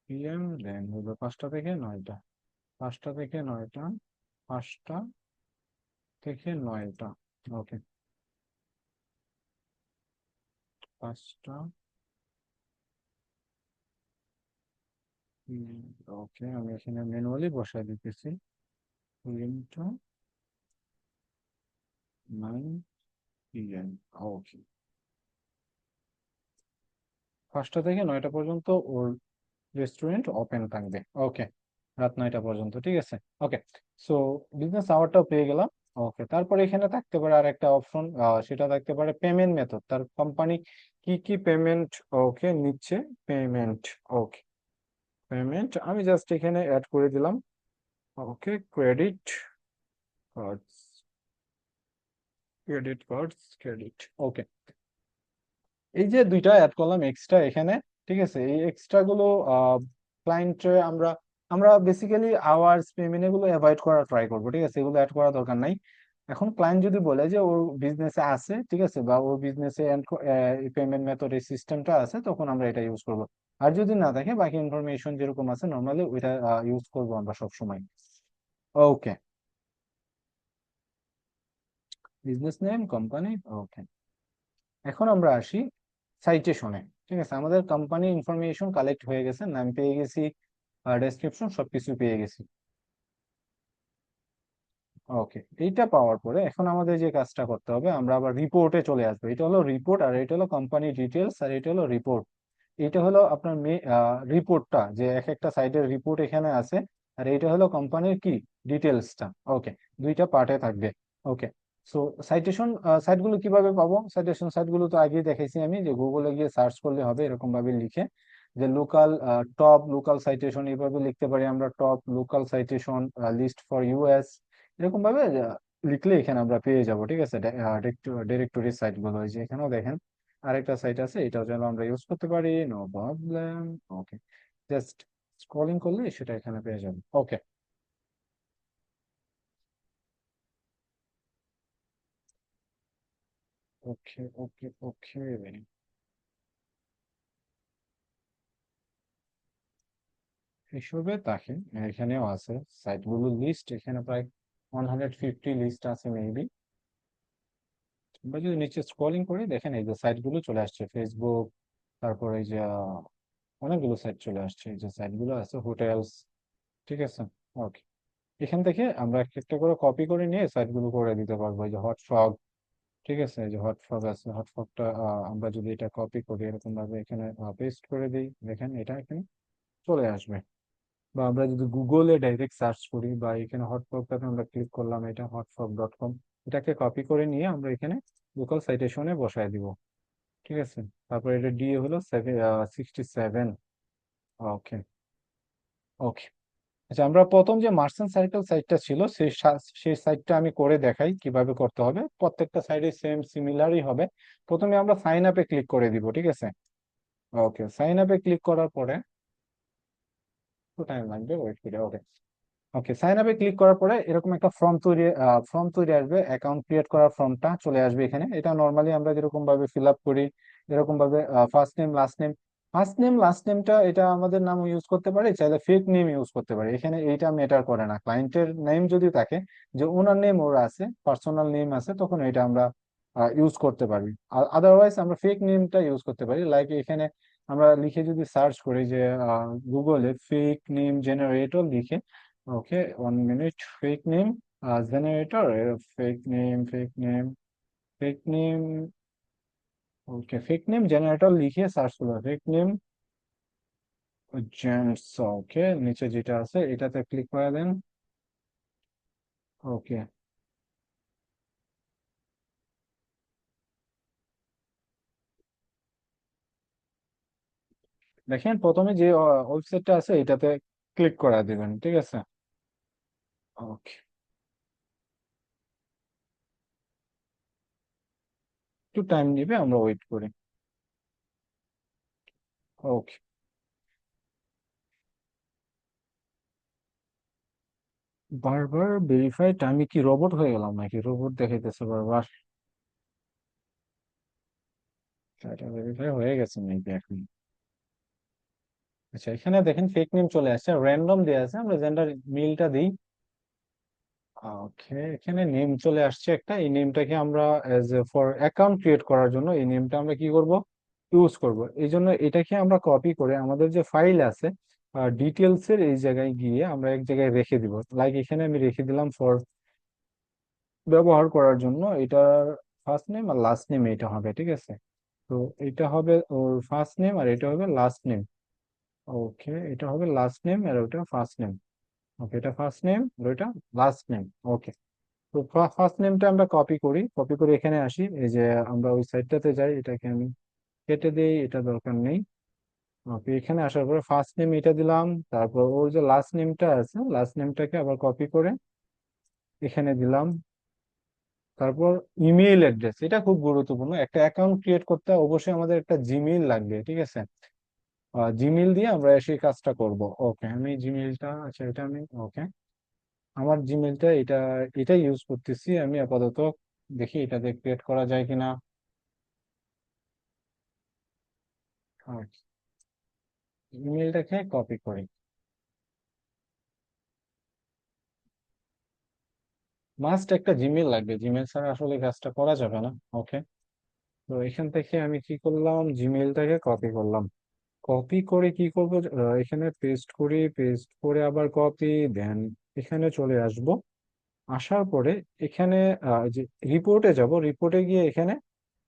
PM, দেন হলো 5টা থেকে 9টা, 5টা থেকে 9টা, 5টা থেকে 9টা, ওকে, 5টা, ওকে, আমি এখানে ম্যানুয়ালি বসায় দিতেছি, 9 PM, ওকে, 5টা থেকে 9টা পর্যন্ত ওর রেস্টুরেন্ট ওপেন থাকবে। ওকে, রাত 9টা পর্যন্ত, ঠিক আছে। ওকে, সো বিজনেস আওয়ারটাও পেয়ে গেলাম। ওকে, তারপরে এখানে থাকতে পারে আর একটা অপশন, সেটা থাকতে পারে পেমেন্ট মেথড, তার কোম্পানি কি কি পেমেন্ট ওকে নিচ্ছে, পেমেন্ট। ওকে, পেমেন্ট আমি জাস্ট এখানে অ্যাড করে দিলাম। ওকে, ক্রেডিট কার্ডস, ক্রেডিট। ওকে, এই যে দুইটা অ্যাড করলাম এক্সট্রা এখানে, ঠিক আছে? এই এক্সট্রা গুলো ক্লায়েন্ট, আমরা আমরা বেসিক্যালি আওয়ার্স, পেমেন্ট এগুলো অ্যাভয়েড করা ট্রাই করবো, ঠিক আছে? এগুলো অ্যাড করা দরকার নাই। এখন ক্লায়েন্ট যদি বলে যে ওর বিজনেসে আছে, ঠিক আছে, বা ওর বিজনেসে পেমেন্ট মেথড এই সিস্টেমটা আছে, তখন আমরা এটা ইউজ করব। আর যদি না থাকে, বাকি ইনফরমেশন যেরকম আছে নর্মালি ওইটা ইউজ করব আমরা সব সময়। ওকে, বিজনেস নেম, কোম্পানি। ওকে, এখন আমরা আসি সাইটেশনে। ঠিক আছে, আমাদের কোম্পানি ইনফরমেশন কালেক্ট হয়ে গেছে, নাম পেয়ে গেছি, ডেসক্রিপশন সবকিছু পেয়ে গেছি। ওকে, এইটা পাওয়ার পরে এখন আমাদের যে কাজটা করতে হবে, আমরা আবার রিপোর্টে চলে আসবো। এটা হলো রিপোর্ট, আর এটা হলো কোম্পানি ডিটেলস, আর এটা হলো রিপোর্ট। এটা হলো আপনার রিপোর্টটা, যে এক একটা সাইটের রিপোর্ট এখানে আছে। আর এটা হলো কোম্পানির কি, ডিটেলসটা। ওকে, দুইটা পার্টে থাকবে। ওকে, সো সাইটেশন সাইটগুলো কিভাবে পাবো? সাইটেশন সাইটগুলো তো আগেই দেখাইছি আমি, যে গুগলে গিয়ে সার্চ করলে হবে এরকম ভাবে লিখে, যে লোকাল টপ লোকাল সাইটেশন, এইভাবে লিখতে পারি আমরা, top local citation list for US, এরকম ভাবে লিখলে এখানে আমরা পেয়ে যাব। ঠিক আছে, ডিরেক্টরি সাইট গুলো এই যে এখানেও দেখেন আরেকটা সাইট আছে, এটাও যেন আমরা ইউজ করতে পারি, নো প্রবলেম। ওকে, জাস্ট স্ক্রলিং করলে সেটা এখানে পেয়ে যাবে। ওকে, ওকে, ওকে, ওকে। এসবে দেখেন এখানেও আছে সাইটগুলো লিস্ট, এখানে প্রায় 150 লিস্ট আছে মেবি। বা যদি নিচে স্ক্রলিং করি, দেখেন এই যে সাইটগুলো চলে আসছে, ফেসবুক, তারপর এই যে অনেকগুলো সাইট চলে আসছে, এই যে সাইটগুলো আছে, হোটেলস। ঠিক আছে, ওকে। এখান থেকে আমরা একটা একটা করে কপি করে নিয়ে সাইটগুলো করে দিতে পারবো। এই যে হটফগ, ঠিক আছে, এই যে হটফগ আছে, হটফগটা আমরা যদি এটা কপি করি এরকম ভাবে এখানে পেস্ট করে দিই, দেখেন এটা এখানে চলে আসবে। বা আমরা যদি গুগলে ডাইরেক্ট সার্চ করি, বা এখানে হটফগটাতে আমরা ক্লিক করলাম, এটা hotfog.com, এটাকে কপি করে নিয়ে আমরা এখানে লোকাল সাইটেশনে বসায় দিব। ঠিক আছে, তারপর এটা দিয়ে হলো 67। ওকে, ওকে। আচ্ছা, আমরা প্রথম যে মার্চেন্ট সার্কেল সাইটটা ছিল, সেই সাইটটা আমি করে দেখাই কিভাবে করতে হবে। প্রত্যেকটা সাইডে সেম সিমিলারই হবে। প্রথমে আমরা সাইন আপে ক্লিক করে দিব, ঠিক আছে। ওকে, সাইন আপে ক্লিক করার পরে একটু টাইম লাগবে, ওয়েট করে। ওকে, ওকে, সাইন আপে ক্লিক করার পরে এরকম একটা ফর্ম তৈরি আসবে, অ্যাকাউন্ট ক্রিয়েট করার ফর্মটা চলে আসবে এখানে। এটা নর্মালি আমরা যেরকম ভাবে ফিল আপ করি এরকম ভাবে, first name last name, first name last নেমটা এটা আমাদের নাম ইউজ করতে পারি, চাইলে ফেক নেম ইউজ করতে পারি, এখানে এইটা ম্যাটার করে না। ক্লায়েন্টের নেম যদি থাকে, যে ওনার নেম ওর আছে, পার্সোনাল নেম আছে, তখন এটা আমরা ইউজ করতে পারি। আদারওয়াইজ আমরা ফেক নেমটা ইউজ করতে পারি। লাইক এখানে আমরা লিখে যদি সার্চ করি, যে গুগলে ফেক নেম জেনারেটর লিখে, okay, 1 minute, fake name generator, fake name, okay, fake name generator লিখে সার্চ করবো, ফেক নেম জেন্টস। ওকে, নিচে যেটা আছে এটাতে ক্লিক করে দেন। ওকে, দেখেন প্রথমে যে ওয়েবসাইটটা আছে এটাতে ক্লিক করে দিবেন, ঠিক আছে। ওকে, একটু টাইম নিবে, আমরা ওয়েট করি। ওকে, বারবার ভেরিফাইড, আমি কি রোবট হয়ে গেলাম নাকি? রোবট দেখাইতেছে বারবার। এটা ভেরিফাই হয়ে গেছে নাকি এখন? আচ্ছা, এখানে দেখেন ফেক নেম চলে আসছে, র্যান্ডম দেওয়া আছে, আমরা জেন্ডার মেলটা দিই। ওকে, এখানে নেম চলে আসছে একটা, এই নেমটাকে আমরা as A for account create করার জন্য এই নেমটা আমরা কি করব, ইউজ করব। এই জন্য এটাকে আমরা কপি করে আমাদের যে ফাইল আছে ডিটেলস এর এই জায়গায় গিয়ে আমরা এক জায়গায় রেখে দিব। লাইক এখানে আমি রেখে দিলাম ফর ব্যবহার করার জন্য, এটার ফার্স্ট নেম আর লাস্ট নেম এটা হবে, ঠিক আছে। তো এটা হবে ওর ফার্স্ট নেম, আর এটা হবে লাস্ট নেম। ওকে, এটা হবে লাস্ট নেম, আর ওটা ফার্স্ট নেম। ওকে, এটা ফার্স্ট নেম আর এটা লাস্ট নেম। ওকে, তো ফার্স্ট নেমটা আমরা কপি করি, কপি করে এখানে আসি, এই যে আমরা ওই সাইডটাতে যাই, এটাকে আমি কেটে দিই, এটা দরকার নেই। ওকে, এখানে আসার পরে ফার্স্ট নেম এটা দিলাম, তারপর ওর যে লাস্ট নেমটা আছে, লাস্ট নেমটাকে আবার কপি করে এখানে দিলাম। তারপর ইমেইল অ্যাড্রেস, এটা খুব গুরুত্বপূর্ণ, একটা অ্যাকাউন্ট ক্রিয়েট করতে অবশ্যই আমাদের একটা জিমেইল লাগবে, ঠিক আছে। জিমেইল দিয়ে আমরা সেই কাজটা করব। ওকে, আমি জিমেইলটা, আচ্ছা এটা আমি, ওকে, আমার জিমেলটা এটা, এটাই ইউজ করতেছি আমি আপাতত। দেখি এটা দিয়ে ক্রিয়েট করা যায় কিনা। ইমেলটাকে কপি করি। মাস্ট একটা জিমেল লাগবে, জিমেল ছাড়া আসলে কাজটা করা যাবে না। ওকে, তো এখান থেকে আমি কি করলাম, জিমেলটাকে কপি করলাম। কপি করে কি করব, এখানে পেস্ট করি, পেস্ট করে আবার কপি, দেন এখানে চলে আসব। আসার পরে এখানে যে রিপোর্টে যাব, রিপোর্টে গিয়ে এখানে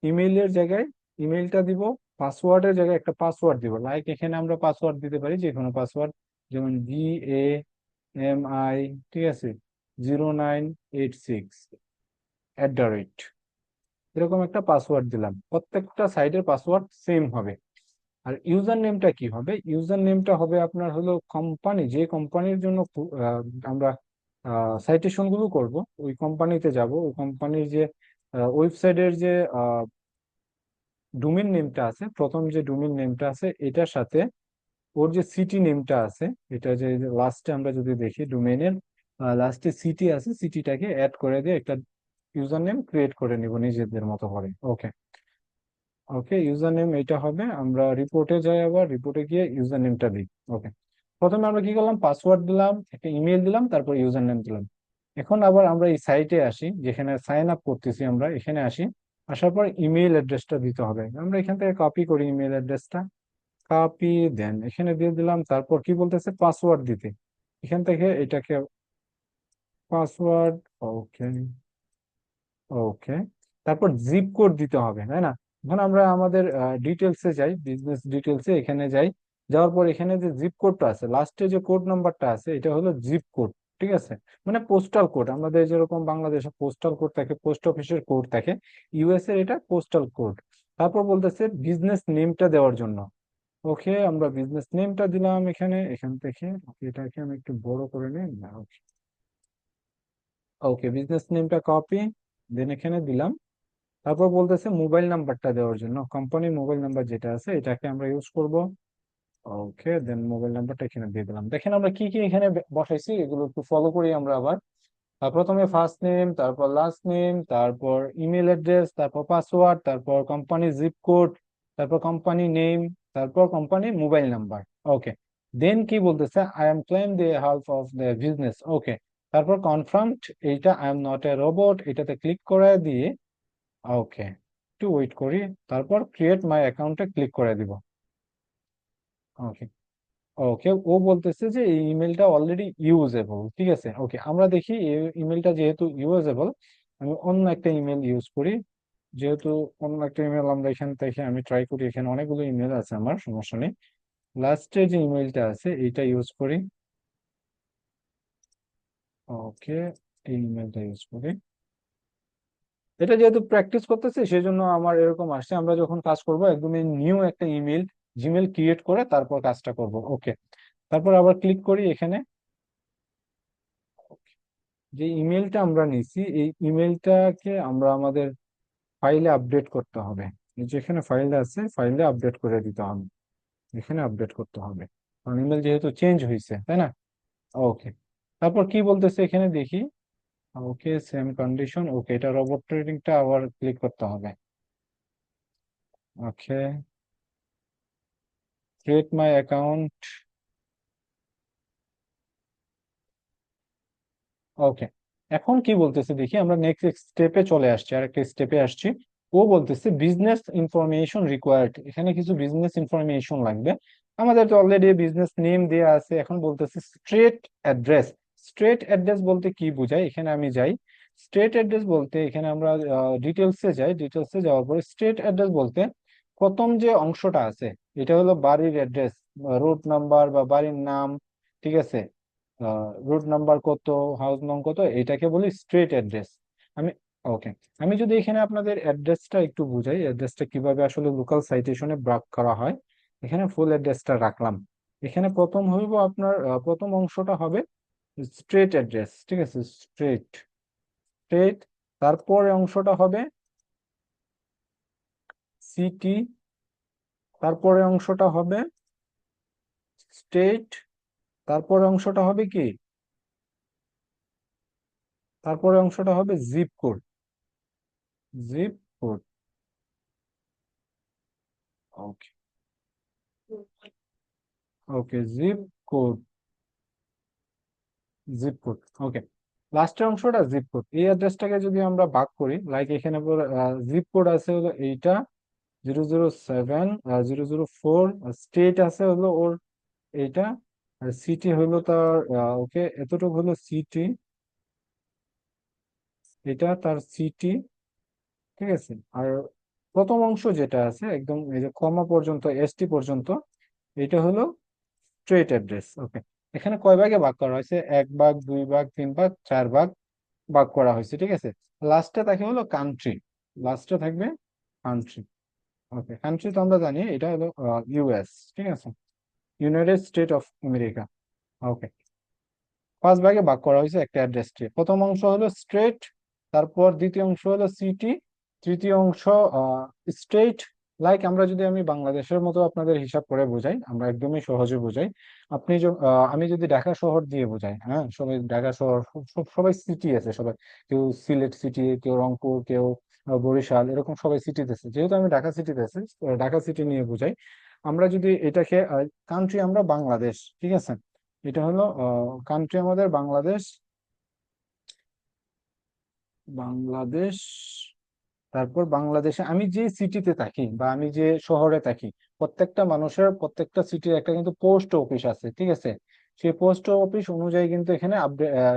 ইমেইলের জায়গায় ইমেইলটা দিব, পাসওয়ার্ডের জায়গায় একটা পাসওয়ার্ড দিব। লাইক এখানে আমরা পাসওয়ার্ড দিতে পারি যে কোনো পাসওয়ার্ড, যেমন GAMI, ঠিক আছে, 0986 @ এরকম একটা পাসওয়ার্ড দিলাম। প্রত্যেকটা সাইটের পাসওয়ার্ড সেম হবে। আর ইউজার নেমটা কি হবে, ইউজার নেমটা হবে আপনার হলো কোম্পানি, যে কোম্পানির জন্য আমরা সাইটেশন গুলো করব, ওই কোম্পানিতে যাব, ওই কোম্পানির যে ওয়েবসাইটের যে ডোমেইন নেমটা আছে, প্রথম যে ডোমেইন নেমটা আছে এটার সাথে ওর যে সিটি নেমটা আছে, এটা যে লাস্টে আমরা যদি দেখি ডোমেইনের লাস্টে সিটি আছে, সিটিটাকে অ্যাড করে দিয়ে একটা ইউজার নেম ক্রিয়েট করে নিব নিজেদের মতো করে। ওকে, ওকে, ইউজার নেম এটা হবে। আমরা রিপোর্টে যাই, আবার রিপোর্টে গিয়ে ইউজার নেমটা দিই। ওকে, প্রথমে আমরা কি করলাম, পাসওয়ার্ড দিলাম, একটা ইমেল দিলাম, তারপর ইউজার নেম দিলাম। এখন আবার আমরা এই সাইটে আসি, যেখানে সাইন আপ করতেছি আমরা, এখানে আসি। আসার পর ইমেল অ্যাড্রেসটা দিতে হবে। আমরা এখান থেকে কপি করি ইমেল অ্যাড্রেসটা, কপি, দেন এখানে দিয়ে দিলাম। তারপর কি বলতেছে, পাসওয়ার্ড দিতে। এখান থেকে এটাকে পাসওয়ার্ড, ওকে, ওকে, তারপর জিপ কোড দিতে হবে, তাই না? এখন আমরা আমাদের ডিটেলসে যাই, বিজনেস ডিটেলসে এখানে যাই। যাওয়ার পর এখানে যে জিপ কোডটা আছে, লাস্টে যে কোড নাম্বারটা আছে, এটা হলো জিপ কোড। ঠিক আছে, মানে পোস্টাল কোড, আমাদের যেরকম বাংলাদেশে পোস্টাল কোড থাকে, পোস্ট অফিসের কোড থাকে, ইউএস এর এটা পোস্টাল কোড। তারপর বলতেছে বিজনেস নেমটা দেওয়ার জন্য। ওকে, আমরা বিজনেস নেমটা দিলাম এখানে, এখান থেকে। Okay, এটাকে আমি একটু বড় করে নিই না। ওকে, বিজনেস নেমটা কপি, দেন এখানে দিলাম। তারপর বলতেছে মোবাইল নাম্বারটা দেওয়ার জন্য, কোম্পানির মোবাইল নাম্বার যেটা আছে এটাকে আমরা ইউজ করব। ওকে, দেন মোবাইল নাম্বারটা এখানে দিয়ে দিলাম। দেখেন আমরা কি কি এখানে বসাইছি, এগুলো একটু ফলো করি আমরা আবার। প্রথমে ফার্স্ট নেম, তারপর লাস্ট নেম, তারপর ইমেল অ্যাড্রেস, তারপর পাসওয়ার্ড, তারপর কোম্পানি জিপ কোড, তারপর কোম্পানি নেম, তারপর company mobile number. Okay, then কি বলতেছে, I am claim the help of the business. Okay, তারপর কনফার্মড, এইটা I am not a robot, এটাতে ক্লিক করে দিয়ে, ওকে, একটু ওয়েট করি। তারপর ক্রিয়েট মাই অ্যাকাউন্টে ক্লিক করে দিব। ওকে, ওকে, ও বলতেছে যে এই ইমেলটা অলরেডি ইউজেবল। ঠিক আছে, ওকে, আমরা দেখি এই ইমেলটা যেহেতু ইউজেবল, আমি অন্য একটা ইমেল ইউজ করি। যেহেতু অন্য একটা ইমেল আমরা এখান থেকে আমি ট্রাই করি, এখানে অনেকগুলো ইমেল আছে, আমার সমস্যা নেই। লাস্টে যে ইমেলটা আছে এইটা ইউজ করি। ওকে, এই ইমেলটা ইউজ করি। এটা যেহেতু প্র্যাকটিস করতেছি সেজন্য আমার এরকম আসছে। আমরা যখন কাজ করব একদমই নিউ একটা ইমেল, জিমেল ক্রিয়েট করে তারপর কাজটা করব। ওকে, তারপর আবার ক্লিক করি এখানে। যে ইমেলটা আমরা নিছি এই ইমেলটাকে আমরা আমাদের ফাইলে আপডেট করতে হবে। এই যেখানে ফাইলটা আছে ফাইলে আপডেট করে দিতে হবে, এখানে আপডেট করতে হবে, কারণ ইমেল যেহেতু চেঞ্জ হয়েছে, তাই না? ওকে, তারপর কি বলতেছে এখানে দেখি। ওকে, সেম কন্ডিশন। ওকে, এটা রোবট ট্রেডিংটা আবার ক্লিক করতে হবে। ওকে, ক্রিয়েট মাই অ্যাকাউন্ট। ওকে, এখন কি বলতেছে দেখি, আমরা নেক্সট স্টেপে চলে আসছি, আর একটা স্টেপে আসছি। ও বলতেছে বিজনেস ইনফরমেশন রিকোয়ার্ড, এখানে কিছু বিজনেস ইনফরমেশন লাগবে। আমাদের তো অলরেডি বিজনেস নেম দেওয়া আছে। এখন বলতেছে স্ট্রেট অ্যাড্রেস। স্ট্রেট অ্যাড্রেস বলতে কি বোঝায়, এখানে আমি যাই। স্ট্রেট অ্যাড্রেস বলতে এখানে আমরা ডিটেলসে যাই, ডিটেলসে যাওয়ার পরে স্ট্রেট অ্যাড্রেস বলতে প্রথম যে অংশটা আছে এটা হলো বাড়ির অ্যাড্রেস, রুট নাম্বার বা বাড়ির নাম। ঠিক আছে, রুট নাম্বার কত, হাউস নং কত, এটাকে বলি স্ট্রিট অ্যাড্রেস। আমি, ওকে, আমি যদি এখানে আপনাদের অ্যাড্রেসটা একটু বুঝাই, অ্যাড্রেসটা কিভাবে আসলে লোকাল সাইটেশনে ব্রাক করা হয়। এখানে ফুল অ্যাড্রেসটা রাখলাম। এখানে প্রথম হইব আপনার প্রথম অংশটা হবে স্ট্রেট অ্যাড্রেস। ঠিক আছে, স্ট্রেট, স্ট্রেট। তারপরে অংশটা হবে সিটি, তারপরে অংশটা হবে স্টেট, তারপরে অংশটা হবে কি তারপরে অংশটা হবে zip code. Zip code. Okay. Okay, zip code. Zip code. Okay. লাস্টের অংশটা জিপ কোড, এই অ্যাড্রেসটাকে যদি আমরা ভাগ করি, লাইক এখানে জিপ কোড আছে হলো এইটা 007 004, স্টেট আছে হলো ওর এইটা, আর সিটি হলো তার ওকে এতটুকু হলো সিটি, এটা তার সিটি। ঠিক আছে। আর প্রথম অংশ যেটা আছে একদম এই যে কমা পর্যন্ত, এসটি পর্যন্ত, এটা হলো স্ট্রেট অ্যাড্রেস। ওকে। এখানে কয় ভাগে ভাগ করা হয়েছে? এক ভাগ, দুই ভাগ, তিন ভাগ, চার ভাগ ভাগ করা হয়েছে। ঠিক আছে। লাস্টে থাকে হলো কান্ট্রি। লাস্টে থাকবে কান্ট্রি। ওকে, কান্ট্রি তো আমরা জানি এটা হলো ইউএস। ঠিক আছে, ইউনাইটেড স্টেট অফ আমেরিকা। ওকে। পাঁচ ভাগে ভাগ করা হয়েছে একটা অ্যাড্রেসকে। প্রথম অংশ হলো স্ট্রেট, তারপর দ্বিতীয় অংশ হলো সিটি, তৃতীয় অংশ স্টেট। লাইক আমরা যদি আমি বাংলাদেশের মতো আপনাদের হিসাব করে বোঝাই, আমরা একদমই সহজে বোঝাই। আমি যদি ঢাকা শহর দিয়ে বোঝাই, হ্যাঁ সবাই ঢাকা শহর, সবাই সিটি আছে সবাই, কেউ সিলেট সিটি, কেউ রংপুর, কেউ বরিশাল, এরকম সবাই সিটিতে আছে। যেহেতু আমি ঢাকা সিটিতে আছি, ঢাকা সিটি নিয়ে বোঝাই। আমরা যদি এটাকে কান্ট্রি, আমরা বাংলাদেশ, ঠিক আছে, এটা হলো কান্ট্রি আমাদের বাংলাদেশ। বাংলাদেশ। তারপর বাংলাদেশে আমি যে সিটিতে থাকি বা আমি যে শহরে থাকি, প্রত্যেকটা মানুষের প্রত্যেকটা সিটির একটা কিন্তু পোস্ট অফিস আছে। ঠিক আছে। সেই পোস্ট অফিস অনুযায়ী কিন্তু এখানে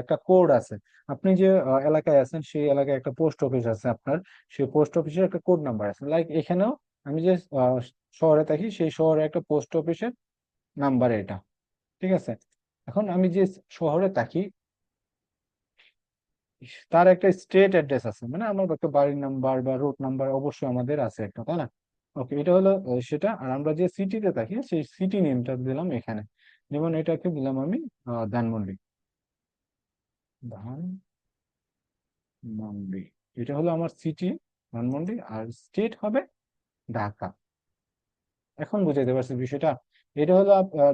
একটা কোড আছে। আপনি যে এলাকায় আছেন সেই এলাকায় একটা পোস্ট অফিস আছে আপনার, সেই পোস্ট অফিসের একটা কোড নাম্বার আছে। লাইক এখানেও আমি যে শহরে থাকি সেই শহরে একটা পোস্ট অফিসের নাম্বার এটা। ঠিক আছে। এখন আমি যে শহরে থাকি তার একটা স্ট্রেট অ্যাড্রেস আছে, মানে আমার একটা বাড়ির নাম্বার বা রুট নাম্বার অবশ্যই আমাদের আছে একটা, তাই না? ওকে, এটা হলো সেটা। আর আমরা যে সিটিতে থাকি সেই সিটি নেমটা দিলাম এখানে। যেমন এটাকে দিলাম আমি ধানমন্ডি। ধানমন্ডি, এটা হলো আমার সিটি, ধানমন্ডি। আর স্টেট হবে ঢাকা। এখন বুঝাইতে পারছি বিষয়টা। এটা হলো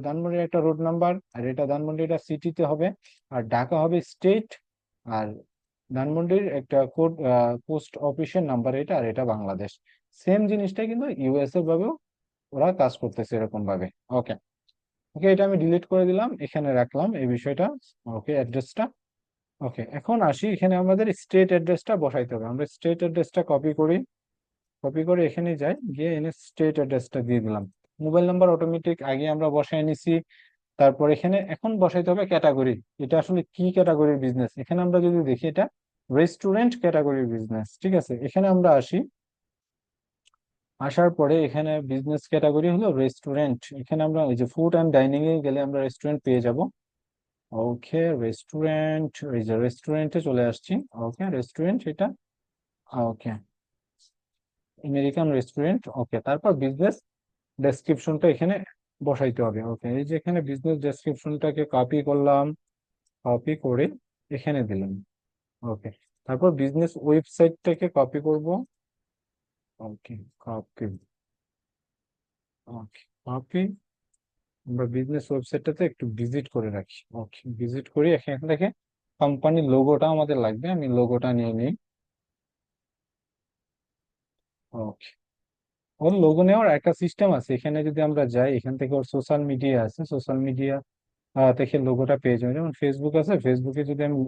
ধানমন্ডির একটা রোড নাম্বার, আর এটা ধানমন্ডি, এটা সিটিতে হবে। আর ঢাকা হবে স্টেট। আর ধানমন্ডির একটা কোড, পোস্ট অফিসের নাম্বার এটা, আর এটা বাংলাদেশ। সেম জিনিসটা কিন্তু ইউএসএ ভাবেও ওরা কাজ করতেছে এরকম ভাবে। ওকে। ওকে, এটা আমি ডিলিট করে দিলাম, এখানে রাখলাম এই বিষয়টা। ওকে, অ্যাড্রেসটা। ওকে, এখন আসি এখানে আমাদের স্টেট অ্যাড্রেসটা বসাইতে হবে। আমরা স্টেট অ্যাড্রেসটা কপি করি, কপি করে এখানে যাই, গিয়ে এনে স্টেট অ্যাড্রেসটা দিয়ে দিলাম। মোবাইল নাম্বার অটোমেটিক আগে আমরা বসাই নিছি। তারপর এখানে এখন বসাইতে হবে ক্যাটাগরি। এটা আসলে কি ক্যাটাগরির বিজনেস, এখানে আমরা যদি দেখি এটা রেস্টুরেন্ট ক্যাটাগরির বিজনেস। ঠিক আছে, এখানে আমরা আসি। আসার পরে এখানে বিজনেস ক্যাটাগরি হলো রেস্টুরেন্ট। এখানে আমরা ওই যে ফুড অ্যান্ড ডাইনিং এ গেলে আমরা রেস্টুরেন্ট পেয়ে যাব। ওকে, রেস্টুরেন্ট, এই যে রেস্টুরেন্টে চলে আসছি। ওকে, রেস্টুরেন্ট এটা। ওকে, আমেরিকান রেস্টুরেন্ট। ওকে, তারপর বিজনেস ডেসক্রিপশনটা এখানে বসাইতে হবে। ওকে, এই যে এখানে বিজনেস ডেসক্রিপশনটাকে কপি করলাম, কপি করে এখানে দিলাম। ওকে, তারপর বিজনেস ওয়েবসাইটটাকে কপি করব। ওকে, কপি। ওকে, কপি। আমরা বিজনেস ওয়েবসাইটটাতে একটু ভিজিট করে রাখি। ওকে, ভিজিট করি, এখান থেকে কোম্পানির লোগোটা আমাদের লাগবে, আমি লোগোটা নিয়ে নিই। ওকে, ওর লোগো নেওয়ার একটা সিস্টেম আছে। এখানে যদি আমরা যাই, এখান থেকে ওর সোশ্যাল মিডিয়া আছে, সোশ্যাল মিডিয়া থেকে লোগোটা পেয়ে যাবে। যেমন ফেসবুক আছে, ফেসবুকে যদি আমি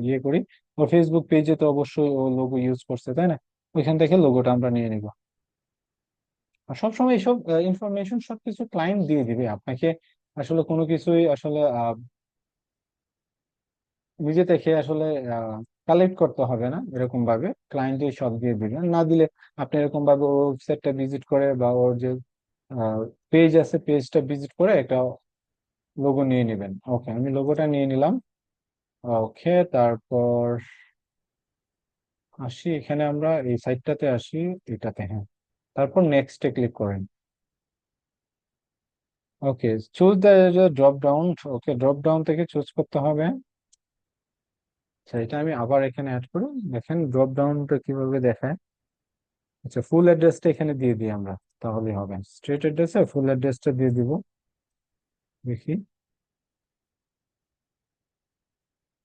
ইয়ে করি, ওর ফেসবুক পেজে তো অবশ্যই ও লোগো ইউজ করছে, তাই না? ওইখান থেকে লোগোটা আমরা নিয়ে নিব। আর সবসময় এইসব ইনফরমেশন সবকিছু ক্লায়েন্ট দিয়ে দিবে আপনাকে। আসলে কোনো কিছুই আসলে নিজে থেকে আসলে কালেক্ট করতে হবে না, এরকম ভাবে ক্লায়েন্টই সব দিয়ে দিবেন। না দিলে আপনি এরকম ভাবে ওর ওয়েবসাইটটা ভিজিট করে বা ওর যে পেজ আছে পেজটা ভিজিট করে একটা লোগো নিয়ে নেবেন। ওকে, আমি লোগোটা নিয়ে নিলাম। ওকে, তারপর আসি এখানে, আমরা এই সাইটটাতে আসি, এটাতে, হ্যাঁ। তারপর নেক্সটে ক্লিক করেন। Okay, choose the drop down. Okay, drop down থেকে চুজ করতে হবে। আচ্ছা, এটা আমি আবার এখানে অ্যাড করি। দেখেন ড্রপ ডাউনটা কিভাবে দেখায়। আচ্ছা, ফুল অ্যাড্রেসটা এখানে দিয়ে দিই আমরা, তাহলে হবে। স্ট্রেট অ্যাড্রেসে ফুল অ্যাড্রেসটা দিয়ে দিব। দেখি।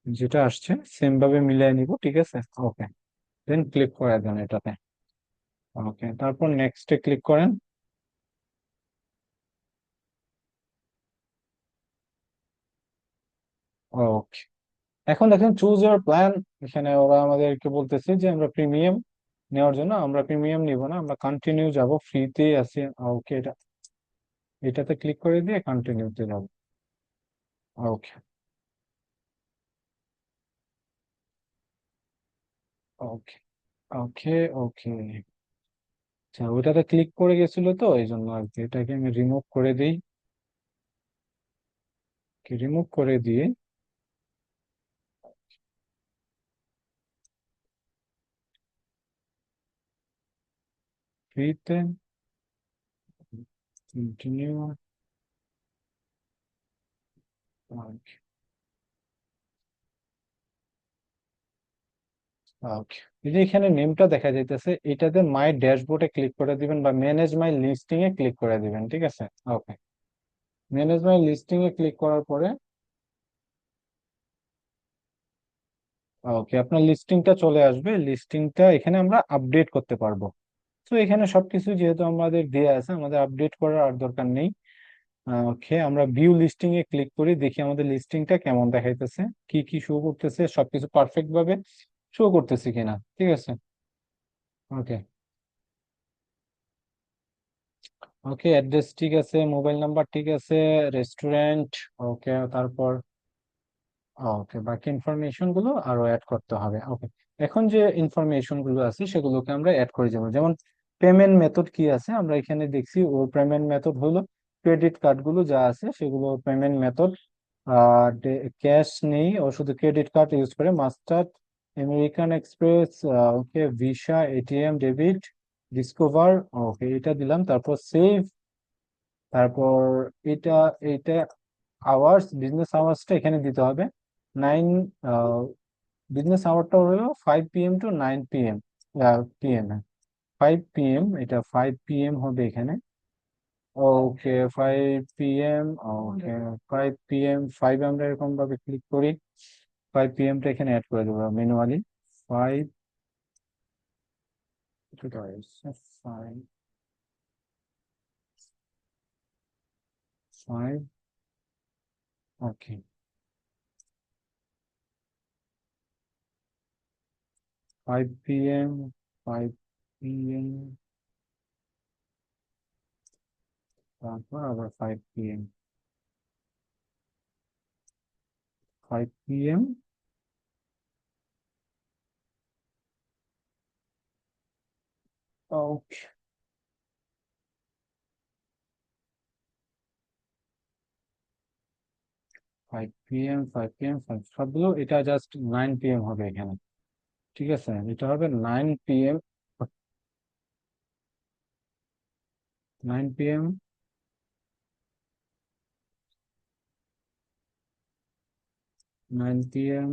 যেটা আসছে সেম ভাবে মিলিয়ে নিব, ঠিক আছে। ওকে, দেন ক্লিক করে দেন এটাতে। ওকে, তারপর নেক্সটে ক্লিক করেন। ওকে, এখন দেখেন চুজ ইউর প্ল্যান। এখানে ওরা আমাদেরকে বলতেছে যে আমরা প্রিমিয়াম নেওয়ার জন্য, আমরা প্রিমিয়াম নিব না, আমরা কন্টিনিউ যাব, ফ্রিতেই আছি। ওকে, এটাতে ক্লিক করে দিয়ে কন্টিনিউতে যাব। ওকে। ওকে। ওকে। ওকে। আচ্ছা, ওইটাতে ক্লিক করে গেছিল তো এই জন্য আর কি, এটাকে আমি রিমুভ করে দিই। রিমুভ করে দিয়ে ফ্রিতে কন্টিনিউ। ওকে, এই যে এখানে নেমটা দেখা যাইতেছে, এটাতে মাই ড্যাশবোর্ডে ক্লিক করে দিবেন বা ম্যানেজ মাই লিস্টিং এ ক্লিক করে দিবেন, ঠিক আছে। ওকে, ম্যানেজ মাই লিস্টিং এ ক্লিক করার পরে ওকে, আপনার লিস্টিংটা চলে আসবে। লিস্টিংটা এখানে আমরা আপডেট করতে পারবো। তো এখানে সবকিছু যেহেতু আমাদের দেয়া আছে, আমাদের আপডেট করার আর দরকার নেই। ওকে, আমরা ভিউ লিস্টিং এ ক্লিক করি, দেখি আমাদের লিস্টিংটা কেমন দেখাইতেছে, কি কি শো করতেছে, সবকিছু পারফেক্ট ভাবে শো করতেছে কিনা, ঠিক আছে। ওকে। ওকে, অ্যাড্রেস ঠিক আছে, মোবাইল নাম্বার ঠিক আছে, রেস্টুরেন্ট। ওকে, তারপর ওকে, বাকি ইনফরমেশন গুলো আরো অ্যাড করতে হবে। ওকে, এখন যে ইনফরমেশন গুলো আছে সেগুলোকে আমরা অ্যাড করে যাবো। যেমন পেমেন্ট মেথড কি আছে আমরা এখানে দেখছি, ও পেমেন্ট মেথড হলো ক্রেডিট কার্ড গুলো যা আছে সেগুলো পেমেন্ট মেথড। ক্যাশ নেই, ও শুধু ক্রেডিট কার্ড ইউজ করে, মাস্টার, আমেরিকান এক্সপ্রেস, ওকে, ভিসা, এটিএম, ডেবিট, ডিসকভার। ওকে, এটা দিলাম, তারপর সেভ। তারপর এটা এটা আওয়ার্স, বিজনেস আওয়ার্সটা এখানে দিতে হবে। 9, বিজনেস আওয়ারটা হলো 5 PM to 9 PM। PM, 5 PM, এটা 5 PM হবে এখানে। ওকে, 5 PM। ওকে, 5 PM, 5 আমরা এরকম ভাবে ক্লিক করি, 5 PM টা এখানে অ্যাড করে দেবো ম্যানুয়ালি। 5, 5, 5। ওকে, 5 PM, 5 PM, তারপর আবার 5 PM, 5 PM। ওকে, 5 PM, 5 PM, সবগুলো, এটা জাস্ট 9 PM হবে এখানে, ঠিক আছে। এটা হবে 9 PM। 9 PM, 9 PM,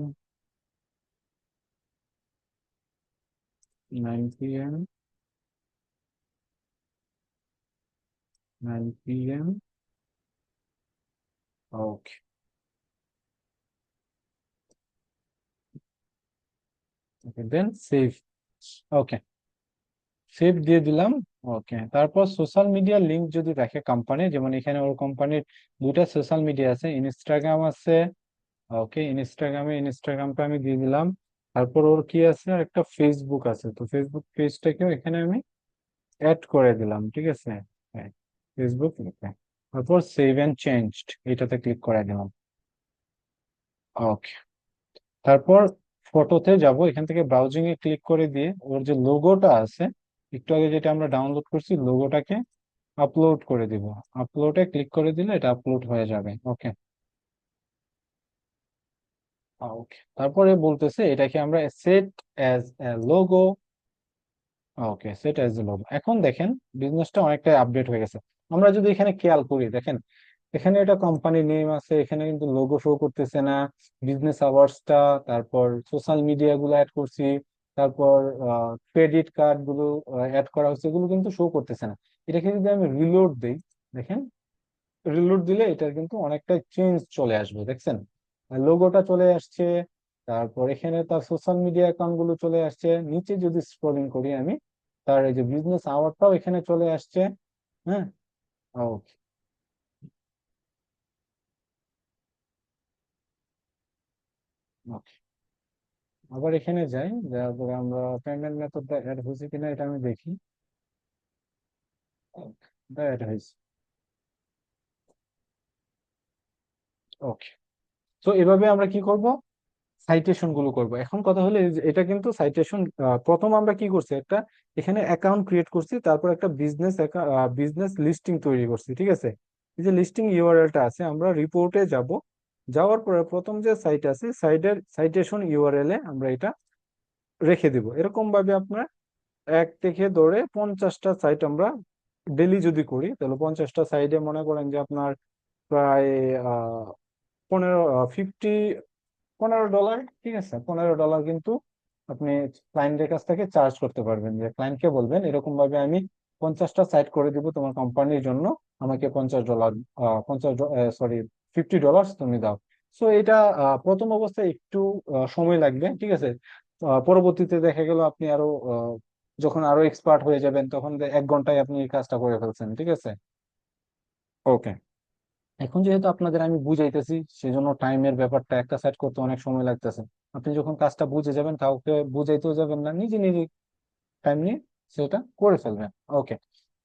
9 PM, 9 PM। ওকে। ওকে, দেন সেভ। ওকে, সেভ দিয়ে দিলাম। ওকে, তারপর সোশ্যাল মিডিয়া লিংক যদি দেখে কোম্পানি, যেমন এখানে ওর কোম্পানির দুইটা সোশ্যাল মিডিয়া আছে, ইনস্টাগ্রাম আছে। ওকে, ইনস্টাগ্রামটা আমি দিয়ে দিলাম। তারপর ওর কি আছে, আর একটা ফেসবুক আছে, তো ফেসবুক পেজটাকেও এখানে আমি অ্যাড করে দিলাম, ঠিক আছে। হ্যাঁ, ফেসবুক লিখে তারপর সেভ এন্ড চেঞ্জড এটাতে ক্লিক করে দিলাম। ওকে, তারপর ফটোতে যাব, এখান থেকে ব্রাউজিং এ ক্লিক করে দিয়ে ওর যে লোগোটা আছে, একটু আগে যেটা আমরা ডাউনলোড করছি, লোগোটাকে আপলোড করে দিব। আপলোডে ক্লিক করে দিলে এটা আপলোড হয়ে যাবে। ওকে। ওকে, তারপরে বলতেছে এটাকে আমরা set as a logo. Okay, set as a logo. এখন দেখেন বিজনেসটা অনেকটা আপডেট হয়ে গেছে। আমরা যদি এখানে খেয়াল করি, দেখেন এখানে এটা কোম্পানি নেম আছে, এখানে কিন্তু লোগো শো করতেছে না। বিজনেস আওয়ার্সটা, তারপর সোশ্যাল মিডিয়া গুলো অ্যাড করছি, তারপর ক্রেডিট কার্ড গুলো অ্যাড করা হচ্ছে, এগুলো কিন্তু শো করতেছে না। এটাকে যদি আমি রিলোড দিই, দেখেন রিলোড দিলে এটার কিন্তু অনেকটা চেঞ্জ চলে আসবে, দেখছেন লোগোটা চলে আসছে, তারপর এখানে তার সোশ্যাল মিডিয়া অ্যাকাউন্ট গুলো চলে আসছে। নিচে যদি স্ক্রলিং করি আমি, তার এই যে বিজনেস আওয়ারটাও এখানে চলে আসছে। হ্যাঁ। ওকে। ওকে, আবার এখানে যাই, যাওয়ার পরে আমরা পেমেন্ট মেথডটা অ্যাড হয়েছে কিনা এটা আমি দেখি। অ্যাড হয়েছে। ওকে। তো এভাবে আমরা কি করব, সাইটেশন গুলো করব। এখন কথা হলো এই যে এটা কিন্তু সাইটেশন, প্রথম আমরা কি করছি, একটা এখানে অ্যাকাউন্ট ক্রিয়েট করছি, তারপর একটা বিজনেস লিস্টিং তৈরি করছি, ঠিক আছে। এই যে লিস্টিং ইউআরএলটা আছে, আমরা রিপোর্টে যাব, যাওয়ার পরে প্রথম যে সাইট আছে সাইটের সাইটেশন ইউআরএল এ আমরা এটা রেখে দিব। এরকম ভাবে আপনার এক থেকে ধরে 50টা সাইট আমরা ডেলি যদি করি, তাহলে 50টা সাইডে মনে করেন যে আপনার প্রায় 15 $15 ঠিক আছে, $15 কিন্তু আপনি ক্লায়েন্টের কাছ থেকে চার্জ করতে পারবেন। যে ক্লায়েন্টকে বলবেন এরকম ভাবে আমি 50টা সাইট করে দিব তোমার কোম্পানির জন্য, আমাকে $50, 50 $50 তুমি দাও। সো এটা প্রথম অবস্থায় একটু সময় লাগবে, ঠিক আছে। পরবর্তীতে দেখা গেল আপনি আরো যখন আরো এক্সপার্ট হয়ে যাবেন, তখন 1 ঘন্টায় আপনি এই কাজটা করে ফেলছেন, ঠিক আছে। ওকে। এখন যেহেতু আপনাদের আমি বুঝাইতেছি, সেজন্য টাইমের ব্যাপারটা, একটা সেট করতে অনেক সময় লাগতেছে। আপনি যখন কাজটা বুঝে যাবেন, কাউকে বুঝাইতেও যাবেন না, নিজে নিজে টাইম নিয়ে সেটা করে ফেলবেন। ওকে।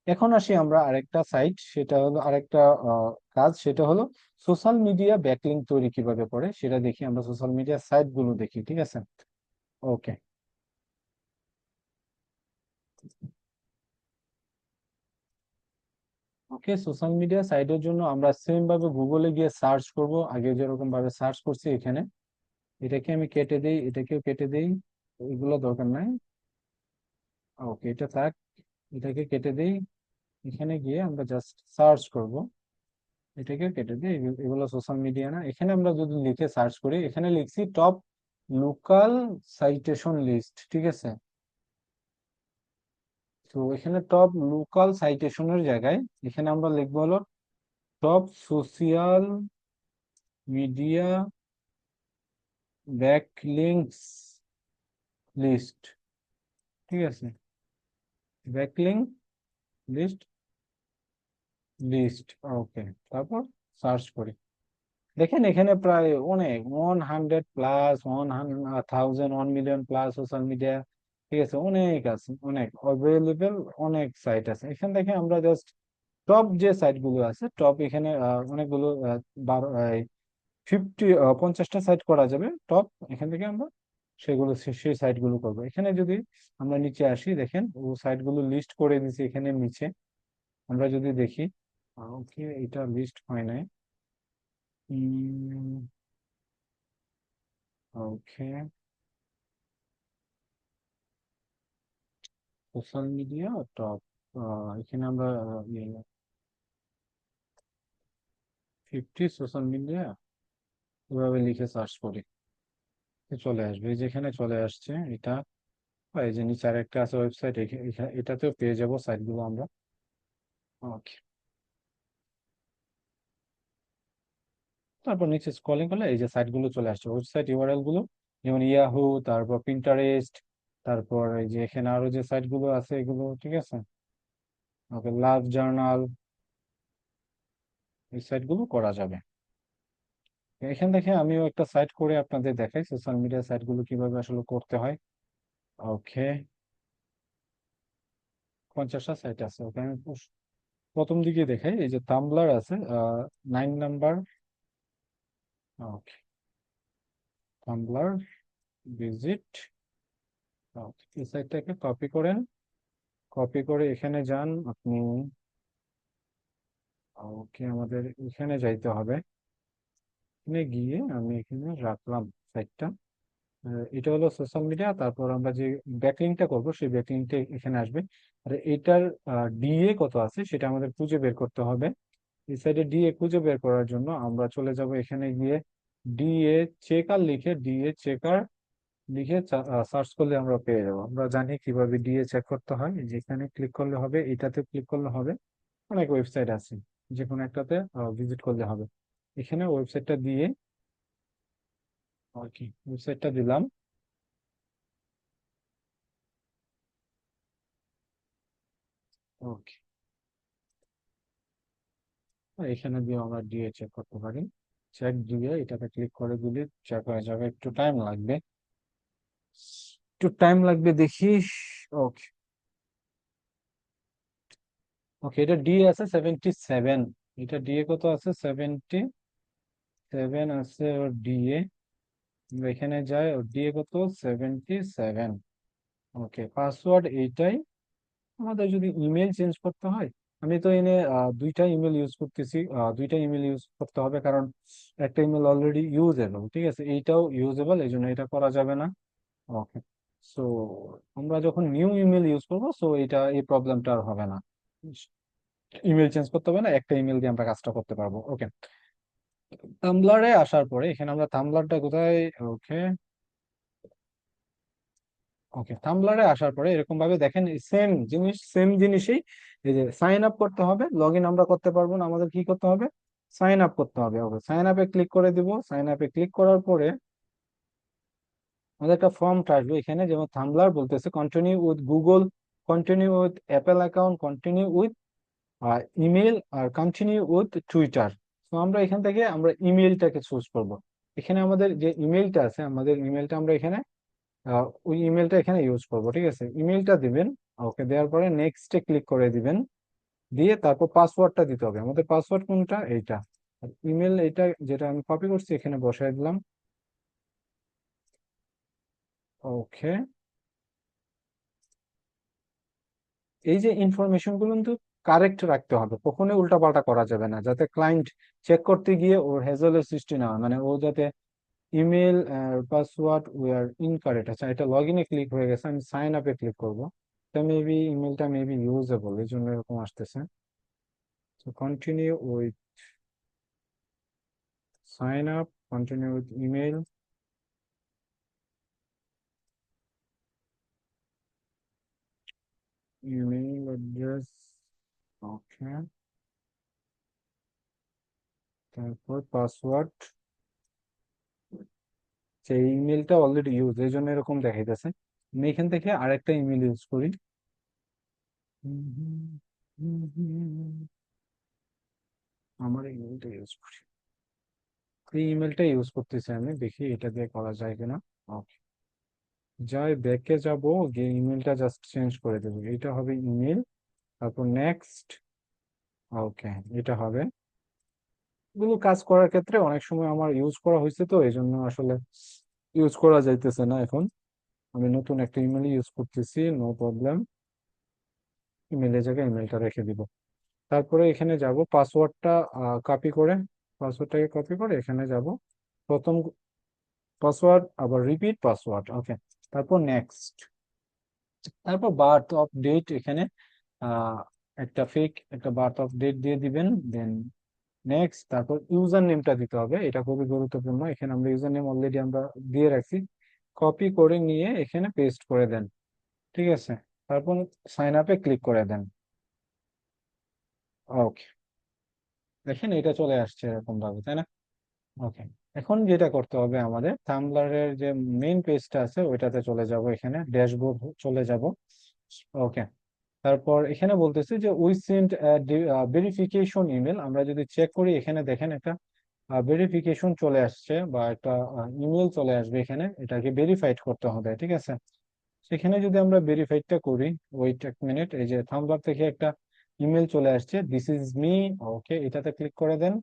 এখন আসি আমরা আরেকটা সাইট, সেটা হলো আরেকটা কাজ, সেটা হলো সোশ্যাল মিডিয়া ব্যাকলিংক তৈরি কিভাবে করে সেটা দেখি। আমরা সোশ্যাল মিডিয়া সাইট গুলো দেখি, ঠিক আছে। ওকে। ওকে, সোশ্যাল মিডিয়া সাইটের জন্য আমরা সেম ভাবে গুগলে গিয়ে সার্চ করব, আগে যেরকম ভাবে সার্চ করছি এখানে। এটাকে আমি কেটে দেই, এটাকেও কেটে দেই, এগুলো দরকার নাই। ওকে, এটা থাক, এটাকে কেটে দেই। এখানে গিয়ে আমরা জাস্ট সার্চ করব, এটাকে কেটে দিই। এগুলো সোশ্যাল মিডিয়া না। এখানে আমরা যদি লিখে সার্চ করি, এখানে লিখছি টপ লোকাল সাইটেশন লিস্ট, ঠিক আছে। তো এখানে টপ লোকাল সাইটেশনের জায়গায় এখানে আমরা লিখবো হলো top social media backlinks list, ঠিক আছে। Backlink list, list. ওকে। তারপর সার্চ করি, দেখেন এখানে প্রায় অনেক 100+, 1000, 1 মিলিয়ন প্লাস সোশ্যাল মিডিয়া, ঠিক আছে, অনেক আছে, অনেক অ্যাভেলেবেল, অনেক সাইট আছে। এখান থেকে আমরা জাস্ট টপ যে সাইট গুলো আছে, টপ এখানে অনেকগুলো 50 50টা সাইট করা যাবে টপ। এখান থেকে আমরা সেগুলো সেই সাইট গুলো করবো। এখানে যদি আমরা নিচে আসি, দেখেন ও সাইট গুলো লিস্ট করে দিয়েছি এখানে নিচে। আমরা যদি দেখি, ওকে, এটা লিস্ট হয় নাই। ওকে, সোশ্যাল মিডিয়া টপ, এখানে আমরা 50 সোশ্যাল মিডিয়া এভাবে লিখে সার্চ করি, চলে আসবে। এই যেখানে চলে আসছে এটা। এই যে নিচে আরেকটা আছে ওয়েবসাইট, এটাতেও পেয়ে যাবো সাইট গুলো আমরা। ওকে। তারপর নিচে স্ক্রলিং করলে এই যে সাইট গুলো চলে আসছে, ওয়েবসাইট ইউআরএল গুলো, যেমন ইয়াহু, তারপর পিন্টারেস্ট, তারপর এই যে এখানে আরো যে সাইট গুলো আছে এগুলো, ঠিক আছে। ওকে, লাভ জার্নাল, এই সাইট গুলো করা যাবে। এখান থেকে আমিও একটা সাইট করে আপনাদের দেখাই সোশ্যাল মিডিয়া সাইট গুলো কিভাবে আসলে করতে হয়। ওকে, 50টা সাইট আছে। ওকে, আমি প্রথম দিকে দেখাই, এই যে তাম্বলার আছে 9 নাম্বার। ওকে, তাম্বলার ভিজিট, এই সাইটটাকে কপি করেন, কপি করে এখানে যান আপনি। ওকে, আমাদের এখানে যাইতে হবে। এখানে গিয়ে আমি এখানে রাখলাম সাইটটা। এটা হলো সোশ্যাল মিডিয়া। তারপর আমরা যে ব্যাকলিংকটা করব সেই ব্যাকলিংকটা এখানে আসবে। আর এটার ডিএ কত আছে সেটা আমাদের খুঁজে বের করতে হবে। এই সাইডে ডিএ খুঁজে বের করার জন্য আমরা চলে যাব, এখানে গিয়ে ডিএ চেকার লিখে, ডিএ চেকার লিখে সার্চ করলে আমরা পেয়ে যাবো। আমরা জানি কিভাবে ডিএ চেক করতে হয়, যেখানে ক্লিক করলে হবে, এটাতে ক্লিক করলে হবে। অনেক ওয়েবসাইট আছে, যে কোনো একটাতে ভিজিট করলে হবে। এখানে ওয়েবসাইটটা দিয়ে, ওকে, ওয়েবসাইটটা দিলাম। ওকে, এখানে দিয়ে আমরা দিয়ে চেক করতে পারি। চেক দিয়ে এটাতে ক্লিক করে দিলে চেক হয়ে যাবে, একটু টাইম লাগবে, একটু টাইম লাগবে দেখি। ওকে, ওকে, এটা ডি আছে 77। এটা ডিএ কত আছে? 77 আছে ওর ডিএ। এখানে যায় ওর ডিএ কত? 77। ওকে, পাসওয়ার্ড এইটাই। আমাদের যদি ইমেল চেঞ্জ করতে হয়, আমি তো এনে দুইটা ইমেল ইউজ করতেছি। দুইটা ইমেল ইউজ করতে হবে কারণ একটা ইমেল অলরেডি ইউজেবল, ঠিক আছে, এইটাও ইউজেবল, এই জন্য এটা করা যাবে না। ওকে, সো আমরা যখন নিউ ইমেল ইউজ করবো, সো এটা এই প্রবলেমটা আর হবে না। ইমেল চেঞ্জ করতে হবে না, একটা ইমেল দিয়ে আমরা কাজটা করতে পারবো। ওকে, থাম্বলারে আসার পরে এখানে আমরা থাম্বলারটা কোথায়? ওকে, ওকে, থাম্বলারে আসার পরে এরকম ভাবে দেখেন, সেম জিনিসই। এই যে সাইন আপ করতে হবে, লগ ইন আমরা করতে পারবো না, আমাদের কি করতে হবে? সাইন আপ করতে হবে। ওকে, সাইন আপে ক্লিক করে দিব। সাইন আপে ক্লিক করার পরে আমাদের একটা ফর্মটা আসবে এখানে, যেমন থাম্বলার বলতেছে continue with Google, continue with Apple account, continue with email, আর কন্টিনিউ উইথ টুইটার। তো আমরা এখান থেকে আমরা ইমেলটাকে চুজ করব। এখানে আমাদের যে ইমেলটা আছে, আমাদের ইমেলটা আমরা এখানে ওই ইমেলটা এখানে ইউজ করব, ঠিক আছে, ইমেলটা দিবেন। ওকে, দেওয়ার পরে নেক্সটে ক্লিক করে দিবেন। দিয়ে তারপর পাসওয়ার্ডটা দিতে হবে। আমাদের পাসওয়ার্ড কোনটা? এইটা। আর ইমেল এটা যেটা আমি কপি করছি এখানে বসাই দিলাম। ওকে, এই যে ইনফরমেশন গুলো কিন্তু কারেক্ট রাখতে হবে, কখনোই উল্টাপাল্টা করা যাবে না, যাতে ক্লায়েন্ট চেক করতে গিয়ে ওর হেজলের সৃষ্টি না হয়, মানে ও যাতে email password we are incorrect. আচ্ছা, এটা লগ ইনে ক্লিক হয়ে গেছে, আমি সাইন আপে ক্লিক করবো। এটা মেবি ইমেলটা মেবি ইউজেবল, এই জন্য এরকম আসতেছে। So continue with sign up, continue with email, email address, okay, তারপর পাসওয়ার্ড। সেই ইমেলটা অলরেডি ইউজ, এই জন্য এরকম দেখাইতেছে। আমি এখান থেকে আরেকটা ইমেল ইউজ করি। আমার ইমেলটা ইউজ করি, এই ইমেলটা ইউজ করতেছি আমি, দেখি এটা দিয়ে করা যায় কিনা। ওকে, যাই ব্যাকে যাব, গিয়ে ইমেলটা জাস্ট চেঞ্জ করে দেবো, এটা হবে ইমেল। তারপর নেক্সট। ওকে, এটা হবে। এগুলো কাজ করার ক্ষেত্রে অনেক সময় আমার ইউজ করা হয়েছে, তো এই জন্য আসলে ইউজ করা যাইতেছে না এখন। আমি নতুন একটা ইমেল ইউজ করতেছি, নো প্রবলেম। ইমেলের জায়গায় ইমেলটা রেখে দিব। তারপরে এখানে যাব পাসওয়ার্ডটা কপি করে, পাসওয়ার্ডটাকে কপি করে এখানে যাব। প্রথম পাসওয়ার্ড, আবার রিপিট পাসওয়ার্ড। ওকে, তারপর নেক্সট। তারপর বার্থ অফ ডেট এখানে আহ একটা ফেক একটা বার্থ অফ ডেট দিয়ে দিবেন। দেন নেক্সট, তারপর ইউজার নেমটা দিতে হবে, এটা খুবই গুরুত্বপূর্ণ। এখানে আমরা ইউজার নেম অলরেডি আমরা দিয়ে রাখছি, কপি করে নিয়ে এখানে পেস্ট করে দেন, ঠিক আছে। তারপর সাইন আপে ক্লিক করে দেন। ওকে, দেখেন এটা চলে আসছে এরকম ভাবে, তাই না? ওকে, এখন যেটা করতে হবে, আমাদের থাম্বলারের যে মেইন পেজটা আছে ওইটাতে চলে যাব, এখানে ড্যাশবোর্ড চলে যাব। ওকে, তারপর এখানে বলতেছে যে উই সেন্ট ভেরিফিকেশন ইমেল। আমরা যদি চেক করি, এখানে দেখেন একটা ভেরিফিকেশন চলে আসছে, বা একটা ইমেল চলে আসবে, এখানে এটাকে ভেরিফাইড করতে হবে, ঠিক আছে। সেখানে যদি আমরা ভেরিফাইডটা করি, ওয়েট এক মিনিট, এই যে থাম্বলার থেকে একটা ইমেল চলে আসছে, দিস ইজ মি। ওকে, এটাতে ক্লিক করে দেন।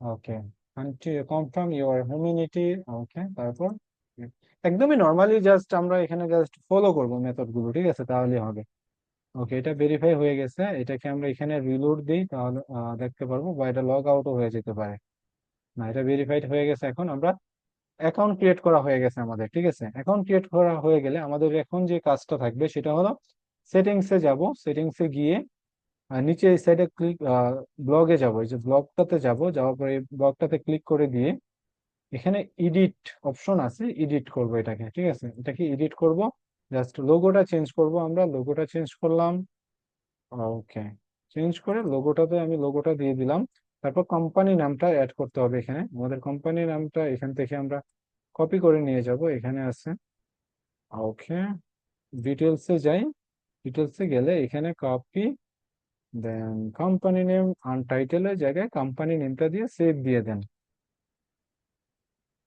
ওকে, কনফার্ম ইউর হিউম্যানিটি। ওকে, তারপর একদমই নর্মালি জাস্ট আমরা এখানে জাস্ট ফলো করবো মেথড গুলো, ঠিক আছে, তাহলে হবে। ওকে, এটা ভেরিফাই হয়ে গেছে, এটাকে আমরা এখানে রিলোড দিই, তাহলে দেখতে পারবো, বা এটা লগ আউটও হয়ে যেতে পারে। না, এটা ভেরিফাইড হয়ে গেছে। এখন আমরা অ্যাকাউন্ট ক্রিয়েট করা হয়ে গেছে আমাদের, ঠিক আছে। অ্যাকাউন্ট ক্রিয়েট করা হয়ে গেলে আমাদের এখন যে কাজটা থাকবে সেটা হলো সেটিংসে যাব। সেটিংসে গিয়ে নিচে এই সাইডে ক্লিক, ব্লগে যাব, এই যে ব্লগটাতে যাব, যাওয়ার পরে ব্লগটাতে ক্লিক করে দিয়ে এখানে এডিট অপশন আছে, এডিট করব এটাকে, ঠিক আছে, এটাকে এডিট করব। জাস্ট লোগোটা চেঞ্জ করব, আমরা লোগোটা চেঞ্জ করলাম। ওকে, চেঞ্জ করে লোগোটাতে আমি লোগোটা দিয়ে দিলাম। তারপর কোম্পানি নামটা অ্যাড করতে হবে, এখানে আমাদের কোম্পানির নামটা এখান থেকে আমরা কপি করে নিয়ে যাব, এখানে আছে। ওকে, ডিটেলসে যাই। ডিটেলসে গেলে এখানে কপি, দেন কোম্পানি নেম, আনটাইটেলের জায়গায় কোম্পানি নেমটা দিয়ে সেভ দিয়ে দেন।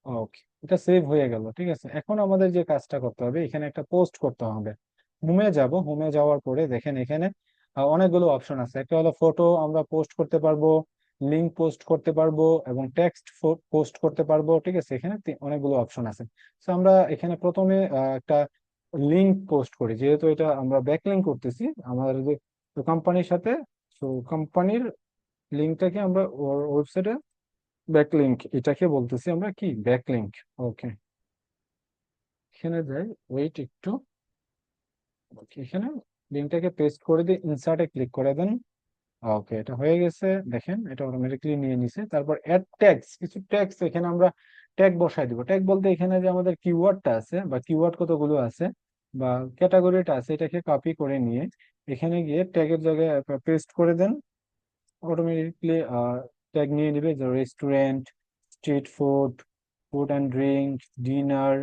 ওকে, এটা সেভ হয়ে গেল। ঠিক আছে, এখন আমাদের যে কাজটা করতে হবে, এখানে একটা পোস্ট করতে হবে। হোমে যাব, হোমে যাওয়ার পরে দেখেন এখানে অনেকগুলো অপশন আছে। একটা হলো ফটো আমরা পোস্ট করতে পারবো, লিঙ্ক পোস্ট করতে পারবো, এবং টেক্সট পোস্ট করতে পারবো। ঠিক আছে, এখানে অনেকগুলো অপশন আছে। তো আমরা এখানে প্রথমে একটা লিঙ্ক পোস্ট করি, যেহেতু এটা আমরা ব্যাকলিঙ্ক করতেছি আমাদের কোম্পানির সাথে। তো কোম্পানির লিঙ্কটাকে আমরা ওয়েবসাইটে ব্যাকলিঙ্ক, এটাকে বলতেছি আমরা কি, ব্যাকলিঙ্ক। ওকে, এখানে যাই, ওয়েট একটু। Okay, এখানে লিঙ্কটাকে পেস্ট করে দিয়ে ইনসার্টে ক্লিক করে দেন। ওকে, এটা হয়ে গেছে। দেখেন এটা অটোমেটিকলি নিয়ে নিছে। তারপর অ্যাড ট্যাগস, কিছু ট্যাগস এখানে আমরা ট্যাগ বসাই দিব। ট্যাগ বলতে এখানে যে আমাদের কিওয়ার্ডটা আছে বা কিওয়ার্ড কতগুলো আছে বা ক্যাটাগরিটা আছে, এটাকে কপি করে নিয়ে এখানে গিয়ে ট্যাগের জায়গায় পেস্ট করে দেন। অটোমেটিকলি ট্যাগ নিয়ে নেবে, যে restaurant, street food, food and drink, dinner,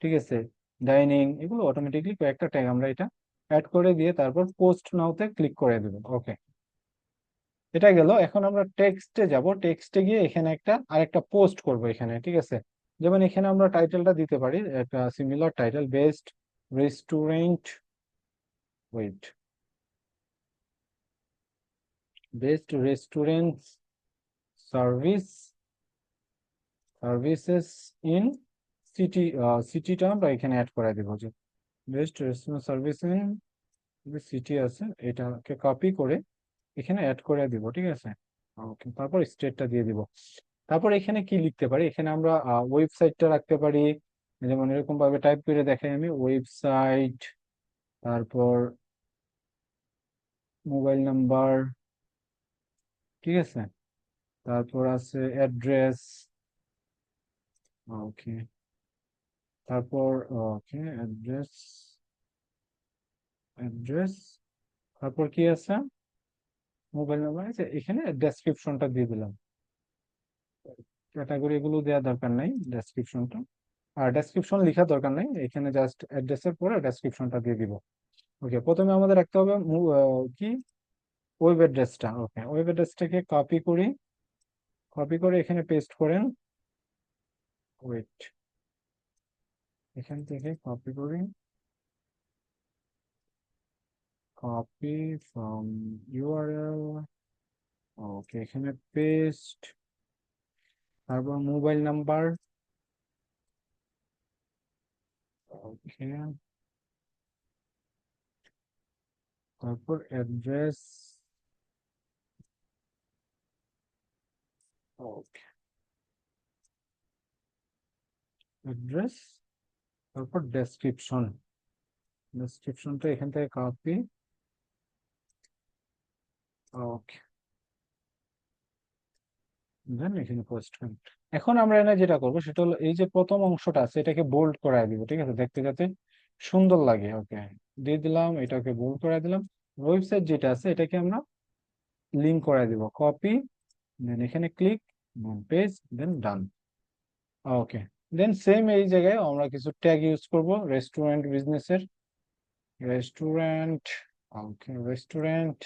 ঠিক আছে, ডাইনিং, এগুলো অটোমেটিকলি কয়েকটা ট্যাগ আমরা এটা অ্যাড করে দিয়ে তারপর পোস্ট নাওতে ক্লিক করে দেবো। ওকে, এটা গেল। এখন আমরা টেক্সটে যাব, টেক্সটে গিয়ে এখানে একটা আরেকটা পোস্ট করব এখানে। ঠিক আছে, যেমন এখানে আমরা টাইটেলটা দিতে পারি একটা similar title, best restaurant, wait, best restaurant service, services in city, সিটিটা আমরা এখানে অ্যাড করে দেবো, যে best restaurant service in city আছে, এটাকে কপি করে এখানে অ্যাড করে দিব। ঠিক আছে, ওকে, তারপর স্টেটটা দিয়ে দিব। তারপর এখানে কি লিখতে পারি, এখানে আমরা ওয়েবসাইটটা রাখতে পারি। যেমন এরকম ভাবে টাইপ করে দেখাই আমি, ওয়েবসাইট, তারপর মোবাইল নাম্বার, ঠিক আছে, তারপর আছে অ্যাড্রেস। ওকে, তারপর ওকে অ্যাড্রেস, অ্যাড্রেস, তারপর কি আছে, মোবাইল নাম্বার আছে। এখানে ডেসক্রিপশনটা দিয়ে দিলাম। ক্যাটাগরি এগুলো দেওয়ার দরকার নাই, ডেসক্রিপশনটা আর ডেসক্রিপশন লেখার দরকার নাই, এখানে জাস্ট অ্যাড্রেসের পরে ডেসক্রিপশনটা দিয়ে দিব। ওকে, প্রথমে আমাদের রাখতে হবে কি, ওয়েব অ্যাড্রেসটা। ওকে, ওয়েব অ্যাড্রেসটাকে কপি করি, কপি করে এখানে পেস্ট করেন। ওয়েট, এখান থেকে কপি করি, কপি ফ্রম ইউআরএল। ওকে, এখানে পেস্ট, তারপর মোবাইল নাম্বার। ওকে, তারপর অ্যাড্রেস। ওকে, অ্যাড্রেস, তারপর ডেসক্রিপশন, ডেসক্রিপশনটা এখান থেকে কপি। ওকে, দেন এখানে পোস্ট করি। এখন আমরা এখানে যেটা করবো সেটা হলো, এই যে প্রথম অংশটা আছে এটাকে বোল্ড করায় দিব। ঠিক আছে, দেখতে যাতে সুন্দর লাগে। ওকে, দিয়ে দিলাম, এটাকে বোল্ড করে দিলাম। ওয়েবসাইট যেটা আছে এটাকে আমরা লিঙ্ক করে দিব, কপি, দেন এখানে click, paste, then done. Okay, then same এই জায়গায় আমরা কিছু ট্যাগ ইউজ করব রেস্টুরেন্ট বিজনেসের। Restaurant, okay, restaurant,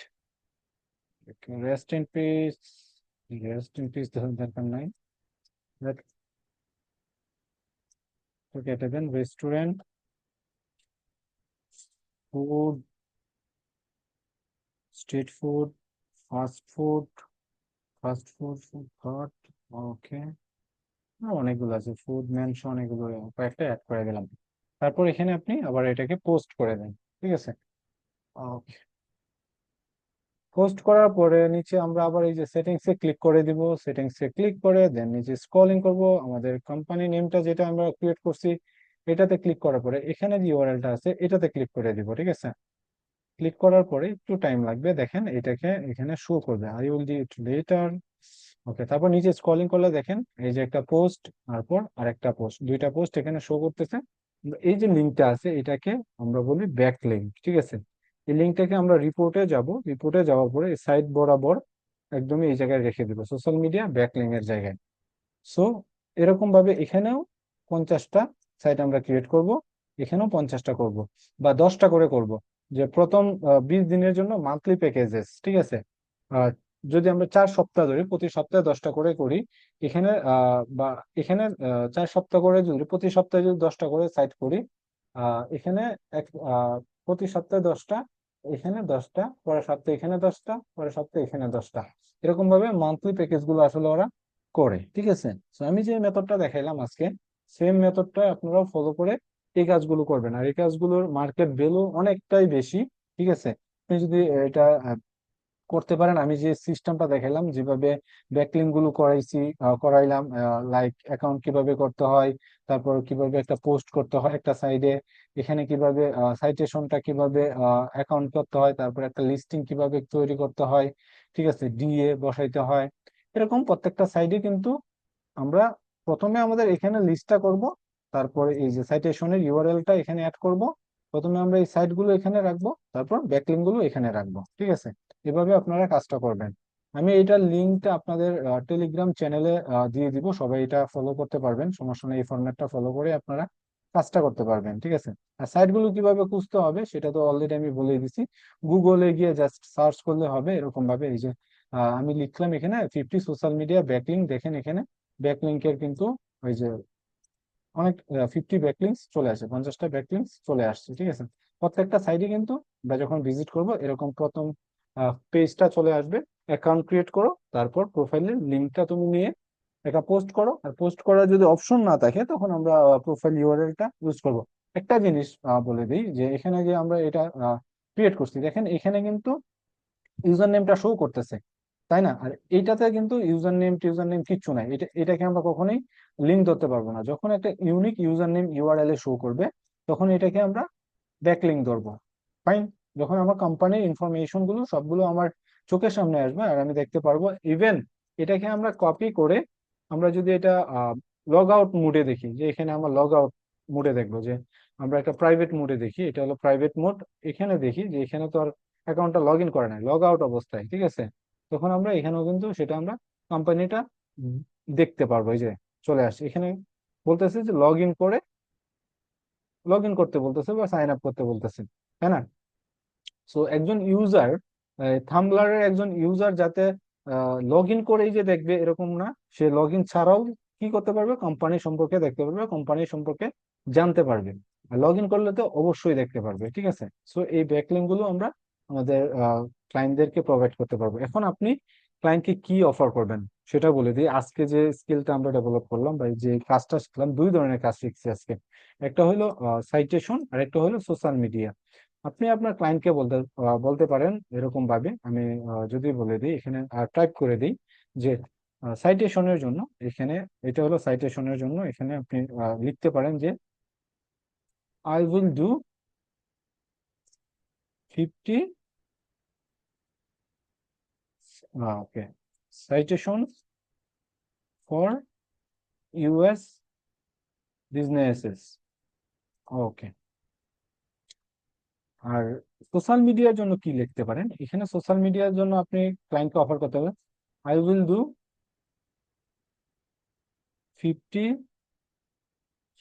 rest in peace, rest in peace দরকার নাই, কেটে দেন। Restaurant, food, street food, fast food, fast food, food cart. Okay, অনেকগুলো আছে, ফুড মেনশন, এগুলো কয়েকটা অ্যাড করে দিলাম। তারপর এখানে আপনি আবার এটাকে পোস্ট করে দেন। ঠিক আছে, ওকে, পোস্ট করার পরে নিচে আমরা আবার এই যে সেটিংস এ ক্লিক করে দিব। সেটিংস এ ক্লিক করে দেন নিচে স্ক্রলিং করব, আমাদের কোম্পানি নেমটা যেটা আমরা ক্রিয়েট করছি এটাতে ক্লিক করার পরে এখানে যে ইউআরএলটা আছে এটাতে ক্লিক করে দিব। ঠিক আছে, ক্লিক করার পরে একটু টাইম লাগবে, দেখেন এটাকে এখানে শো করবে, I will do it later. Okay, তারপর নিচে স্ক্রলিং করলে দেখেন এই যে একটা পোস্ট, তারপর আরেকটা পোস্ট, দুইটা পোস্ট এখানে শো করতেছে। এই যে লিঙ্কটা আছে এটাকে আমরা বলি ব্যাক লিঙ্ক। ঠিক আছে, এই লিঙ্কটাকে আমরা রিপোর্টে যাব, রিপোর্টে যাওয়ার পরে সাইড বরাবর একদমই এই জায়গায় রেখে দিব, সোশ্যাল মিডিয়া ব্যাক লিঙ্ক এর জায়গায়। সো এরকম ভাবে এখানেও 50টা সাইট আমরা ক্রিয়েট করব, এখানেও 50টা করব, বা 10টা করে করব। যে প্রথম 20 দিনের জন্য মান্থলি প্যাকেজেস, ঠিক আছে। আহ, যদি আমরা 4 সপ্তাহ ধরি, প্রতি সপ্তাহে 10টা করে করি, এখানে বা এখানে 4 সপ্তাহ করে যদি প্রতি সপ্তাহে যদি 10টা করে সাইট করি, এখানে এক প্রতি সপ্তাহে 10টা, এখানে 10টা, পরের সপ্তাহে এখানে 10টা, পরের সপ্তাহে এখানে 10টা, এরকম ভাবে মান্থলি প্যাকেজ গুলো আসলে ওরা করে, ঠিক আছে। তো আমি যে মেথডটা দেখাইলাম আজকে, সেম মেথডটা আপনারাও ফলো করে এই কাজগুলো করবেন। আর এই কাজগুলোর মার্কেট ভ্যালু অনেকটাই বেশি, ঠিক আছে। আপনি যদি এটা করতে পারেন, আমি যে সিস্টেমটা দেখালাম, যেভাবে ব্যাকলিংক গুলো করাইলাম, লাইক অ্যাকাউন্ট কিভাবে করতে হয়, তারপর কিভাবে একটা পোস্ট করতে হয় একটা সাইডে, এখানে কিভাবে সাইটেশনটা কিভাবে অ্যাকাউন্ট করতে হয়, তারপর একটা লিস্টিং কিভাবে তৈরি করতে হয়, ঠিক আছে, ডিএ বসাইতে হয়, এরকম প্রত্যেকটা সাইডে কিন্তু আমরা প্রথমে আমাদের এখানে লিস্টটা করব, তারপরে এই যে সাইটেশনের ইউআরএলটা এখানে অ্যাড করব, প্রথমে আমরা এই সাইট গুলো এখানে রাখবো, তারপর ব্যাকলিংক গুলো এখানে রাখবো, ঠিক আছে। এভাবে আপনারা কাজটা করবেন। আমি এটার লিঙ্কটা আপনাদের টেলিগ্রাম চ্যানেলে দিয়ে দিব, সবাই এটা ফলো করতে পারবেন, সমস্যা নেই, এই ফরম্যাটটা ফলো করে আপনারা কাজটা করতে পারবেন, ঠিক আছে। আর সাইট গুলো কিভাবে খুঁজতে হবে সেটা তো অলরেডি আমি বলে দিছি, গুগলে গিয়ে জাস্ট সার্চ করলে হবে এরকম ভাবে। এই যে আমি লিখলাম এখানে 50 সোশ্যাল মিডিয়া ব্যাকলিংক, দেখেন এখানে ব্যাকলিংকের কিন্তু ওই যে অনেক 50 ব্যাকলিংকস চলে আসে, 50টা ব্যাকলিংকস চলে আসছে, ঠিক আছে। প্রত্যেকটা সাইডে কিন্তু আমরা যখন ভিজিট করব এরকম প্রথম পেজটা চলে আসবে। অ্যাকাউন্ট ক্রিয়েট করো, তারপর প্রোফাইলের লিঙ্কটা তুমি নিয়ে একটা পোস্ট করো, আর পোস্ট করার যদি অপশন না থাকে তখন আমরা প্রোফাইল ইউআরএলটা ইউজ করব। একটা জিনিস বলে দিই, যে এখানে যে আমরা এটা ক্রিয়েট করছি, দেখেন এখানে কিন্তু ইউজার নেমটা শো করতেছে, তাই না? আর এইটাতে কিন্তু ইউজার নেম কিচ্ছু নাই, এটাকে আমরা কখনোই লিঙ্ক ধরতে পারবো না। যখন একটা ইউনিক ইউজার নেম ইউআরএল এ শো করবে, তখন এটাকে আমরা ব্যাকলিঙ্ক ধরবো, ফাইন। যখন আমার কোম্পানির ইনফরমেশন গুলো সবগুলো আমার চোখের সামনে আসবে, আর আমি দেখতে পারবো, ইভেন এটাকে আমরা কপি করে, আমরা যদি এটা লগ আউট মুডে দেখি, যে এখানে আমরা লগ আউট মুডে দেখবো, যে আমরা একটা প্রাইভেট মুডে দেখি, এটা হলো প্রাইভেট মোড, এখানে দেখি যে এখানে তো আর অ্যাকাউন্টটা লগ ইন করে নাই, লগ আউট অবস্থায়, ঠিক আছে। তখন আমরা এখানেও কিন্তু সেটা আমরা কোম্পানিটা দেখতে পারবো। এই যে চলে আসছে এখানে, বলতেছে যে লগ ইন করতে বলতেছে বা সাইন আপ করতে বলতেছে, তাই না? সো একজন ইউজার, থাম্বলারের একজন ইউজার যাতে লগ ইন করেই যে দেখবে এরকম না, সে লগ ইন ছাড়াও কি করতে পারবে, কোম্পানি সম্পর্কে দেখতে পারবে, কোম্পানি সম্পর্কে জানতে পারবে। আর লগ ইন করলে তো অবশ্যই দেখতে পারবে, ঠিক আছে। সো এই ব্যাকলিংক গুলো আমরা আমাদের ক্লায়েন্টদেরকে প্রোভাইড করতে পারবো। এখন আপনি ক্লায়েন্টকে কি অফার করবেন সেটা বলে দিই। আজকে যে স্কিলটা আমরা ডেভেলপ করলাম বা এই যে কাজটা শিখলাম, দুই ধরনের কাজ শিখছি আজকে। একটা হলো সাইটেশন, আর একটা হলো সোশ্যাল মিডিয়া। আপনি আপনার ক্লায়েন্টকে বলতে পারেন এরকম ভাবে, আমি যদি বলে দিই এখানে টাইপ করে দিই, যে সাইটেশনের জন্য এখানে, এটা হলো সাইটেশনের জন্য, এখানে আপনি লিখতে পারেন যে I will do 50, okay, citation for US businesses, okay. আর সোশ্যাল মিডিয়ার জন্য কি লিখতে পারেন, এখানে সোশ্যাল মিডিয়ার জন্য আপনি ক্লায়েন্টকে অফার করতে হবে, I will do 50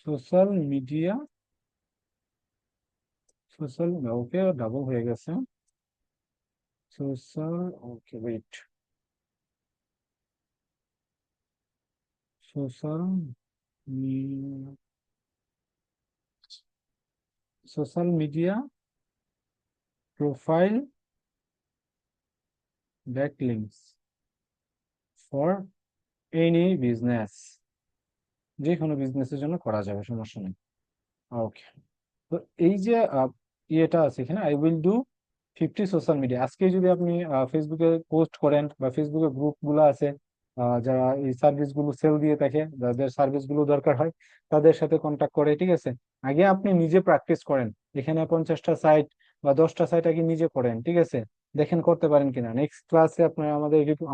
social media, social, okay, double হয়ে গেছে, social, okay wait, social, social media profile backlinks for any business, যে কোনো বিজনেসের জন্য করা যাবে, সমস্যা নেই, ওকে। তো এই যে ইয়েটা আছে এখানে, I will do 50 social media, আজকে যদি আপনি ফেসবুকে পোস্ট করেন, বা ফেসবুকে গ্রুপ গুলো আছে, যারা এই সার্ভিস গুলো সেল দিয়ে থাকে, যাদের সার্ভিস গুলো দরকার হয়, তাদের সাথে কন্ট্যাক্ট করে, ঠিক আছে। আগে আপনি নিজে প্র্যাকটিস করেন, এখানে 50টা সাইট বা 10টা সাইট আগে নিজে করেন, ঠিক আছে। দেখেন করতে পারেন কিনা, নেক্সট ক্লাসে আপনার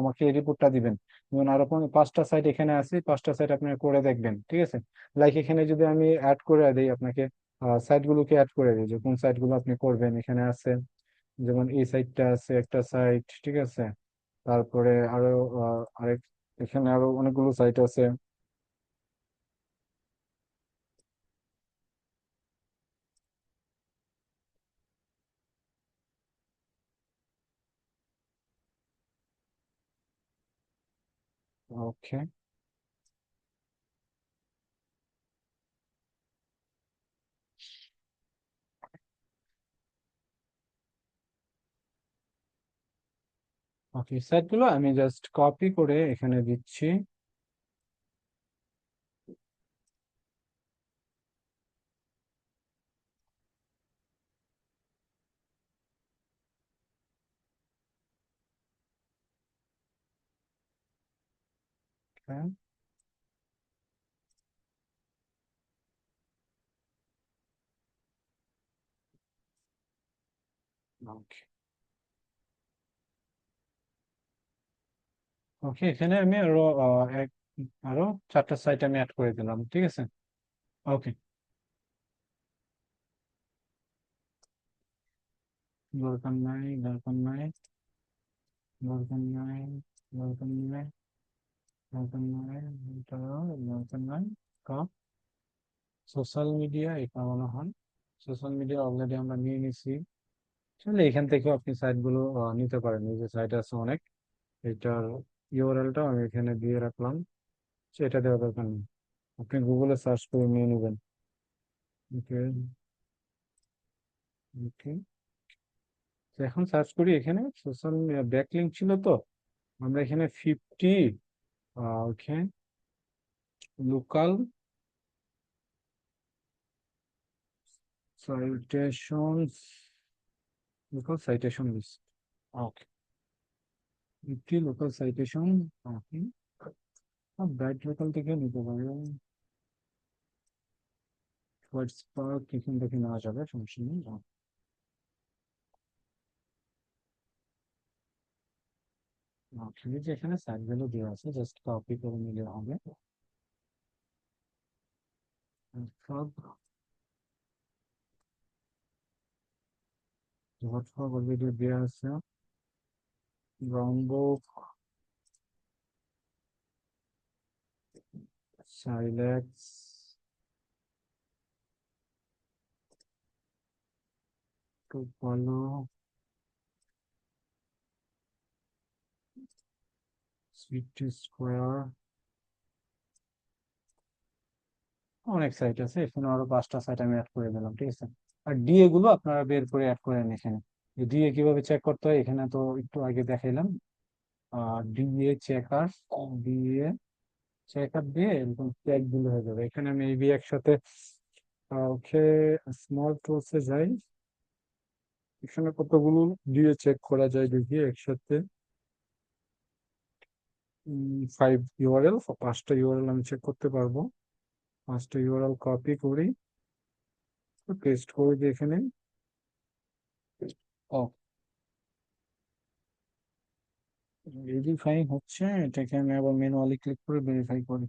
আমাকে এই রিপোর্টটা দিবেন। যেমন আরো 5টা সাইট এখানে আছে, 5টা সাইট আপনি করে দেখবেন, ঠিক আছে। লাইক এখানে যদি আমি অ্যাড করে দিই আপনাকে, সাইট গুলোকে অ্যাড করে দিই, যে কোন সাইট গুলো আপনি করবেন, এখানে আছে, যেমন এই সাইটটা আছে একটা সাইট, ঠিক আছে। তারপরে আরো আরেক, এখানে আরো অনেকগুলো সাইট আছে, ওকে, ওকে, সাইটগুলো আমি জাস্ট কপি করে এখানে দিচ্ছি। হ্যাঁ, ওকে, ওকে, এখানে আমি আরো আরো 4টা সাইট আমি অ্যাড করে দিলাম, ঠিক আছে। ওকে, দরকার নাই, দরকার নাই, দরকার নাই, দরকার নাই, দরকার নাই, দরকার নাই। সোশ্যাল মিডিয়া এটা মনে হয়, সোশ্যাল মিডিয়া অলরেডি আমরা নিয়ে নিছি। আসলে এখান থেকেও আপনি সাইট গুলো নিতে পারেন, এই যে সাইট আছে অনেক। এটার ইউআরএলটা আমি এখানে দিয়ে রাখলাম, সেটা দেওয়া দরকার নেই, আপনি গুগলে সার্চ করে নিয়ে নেবেন। ওকে, ওকে, এখন সার্চ করি এখানে সোশ্যাল ব্যাকলিঙ্ক ছিল তো, আমরা এখানে 50 ওকে, local citations, local citation list. ওকে, 50 লোকাল সাইটেশন। ওকে, ব্রাইট লোকাল থেকে নিতে পারি, হোয়াটস পার্ক এখান থেকে নেওয়া যাবে, সমস্যা নেই। ওকে, যে এখানে সাইট ভ্যালু দেওয়া আছে, জাস্ট কপি করে নিলে হবে। সব হোয়াটসঅ্যাপ অলরেডি দেওয়া আছে, ব্রাউন বুক, সাইলেক্স, টুপালো, সুইট স্কোয়ার, অনেক সাইট আছে এখানে, আরো 5টা সাইট আমি অ্যাড করে দিলাম, ঠিক আছে। আর ডিএ গুলো আপনারা বের করে অ্যাড করেন এখানে। ডিএ কিভাবে চেক করতে হয় এখানে তো একটু আগে দেখাইলাম। ডিএ চেকার, ডিএ চেকার দিয়ে এরকম চেক দিলে হয়ে যাবে। এখানে আমি এবি একসাথে, ওকে, স্মল টুলসে যাই, এখানে কতগুলো দিয়ে চেক করা যায় দেখি একসাথে। 5 ইউআরএল, 5টা ইউআরএল আমি চেক করতে পারবো। 5টা ইউআরএল কপি করি, পেস্ট করে দিই এখানে। ও, ভেরিফাই হচ্ছে, এটাকে আমি আবার ম্যানুয়ালি ক্লিক করে ভেরিফাই করি।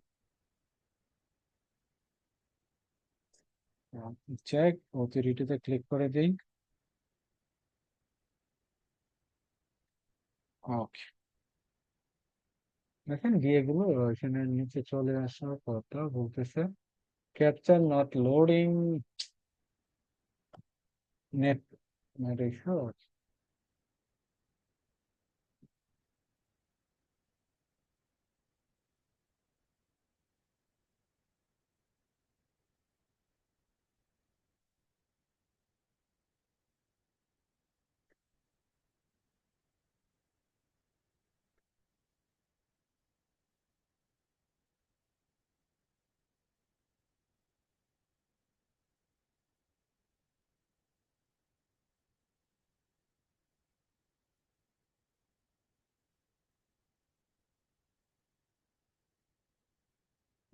চেক অথরিটিতে ক্লিক করে দিই। ওকে, দেখেন গিয়ে গুলো এখানে নিচে চলে আসার কথা বলতেছে, capture not loading, net, net issue.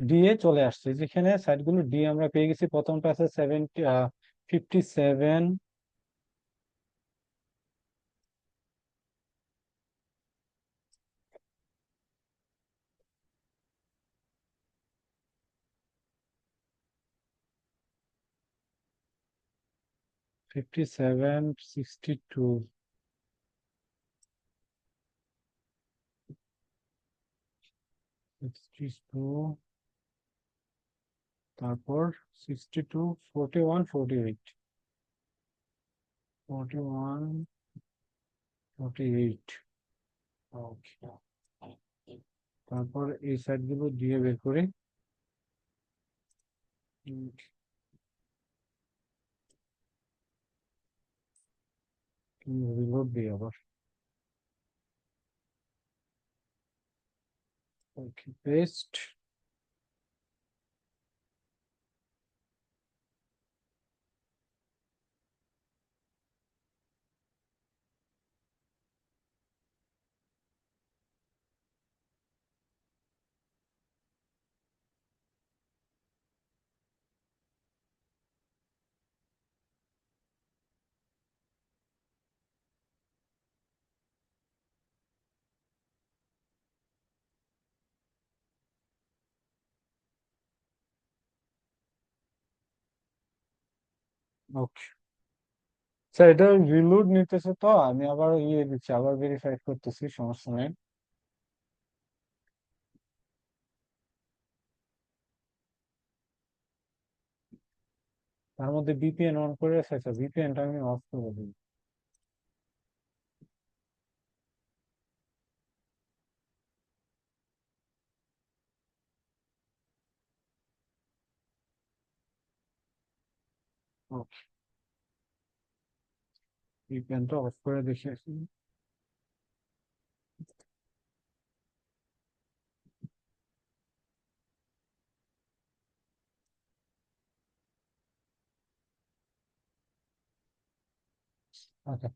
DA চলে আসছে, যেখানে সাইটগুলো ডি আমরা পেয়ে গেছি, প্রথমটা আছে 57, 57, 62, 62, তারপর 62, 41, 48, 41, 48। ওকে, তারপর এই সাইট গুলো দিয়ে বের করি। রিলোড দিই আবার। ওকে, পেস্ট। ওকে স্যার, এটা রিলোড নিতেছে, তো আমি আবার ইয়ে দিচ্ছি, আবার ভেরিফাই করতেছি, সমস্যা নেই। তার মধ্যে ভিপিএন অন করে রেখেছে, আচ্ছা ভিপিএনটা আমি অফ করে দিই। ওকে, ভিপিএনটা অফ করে দেখি। ওকে।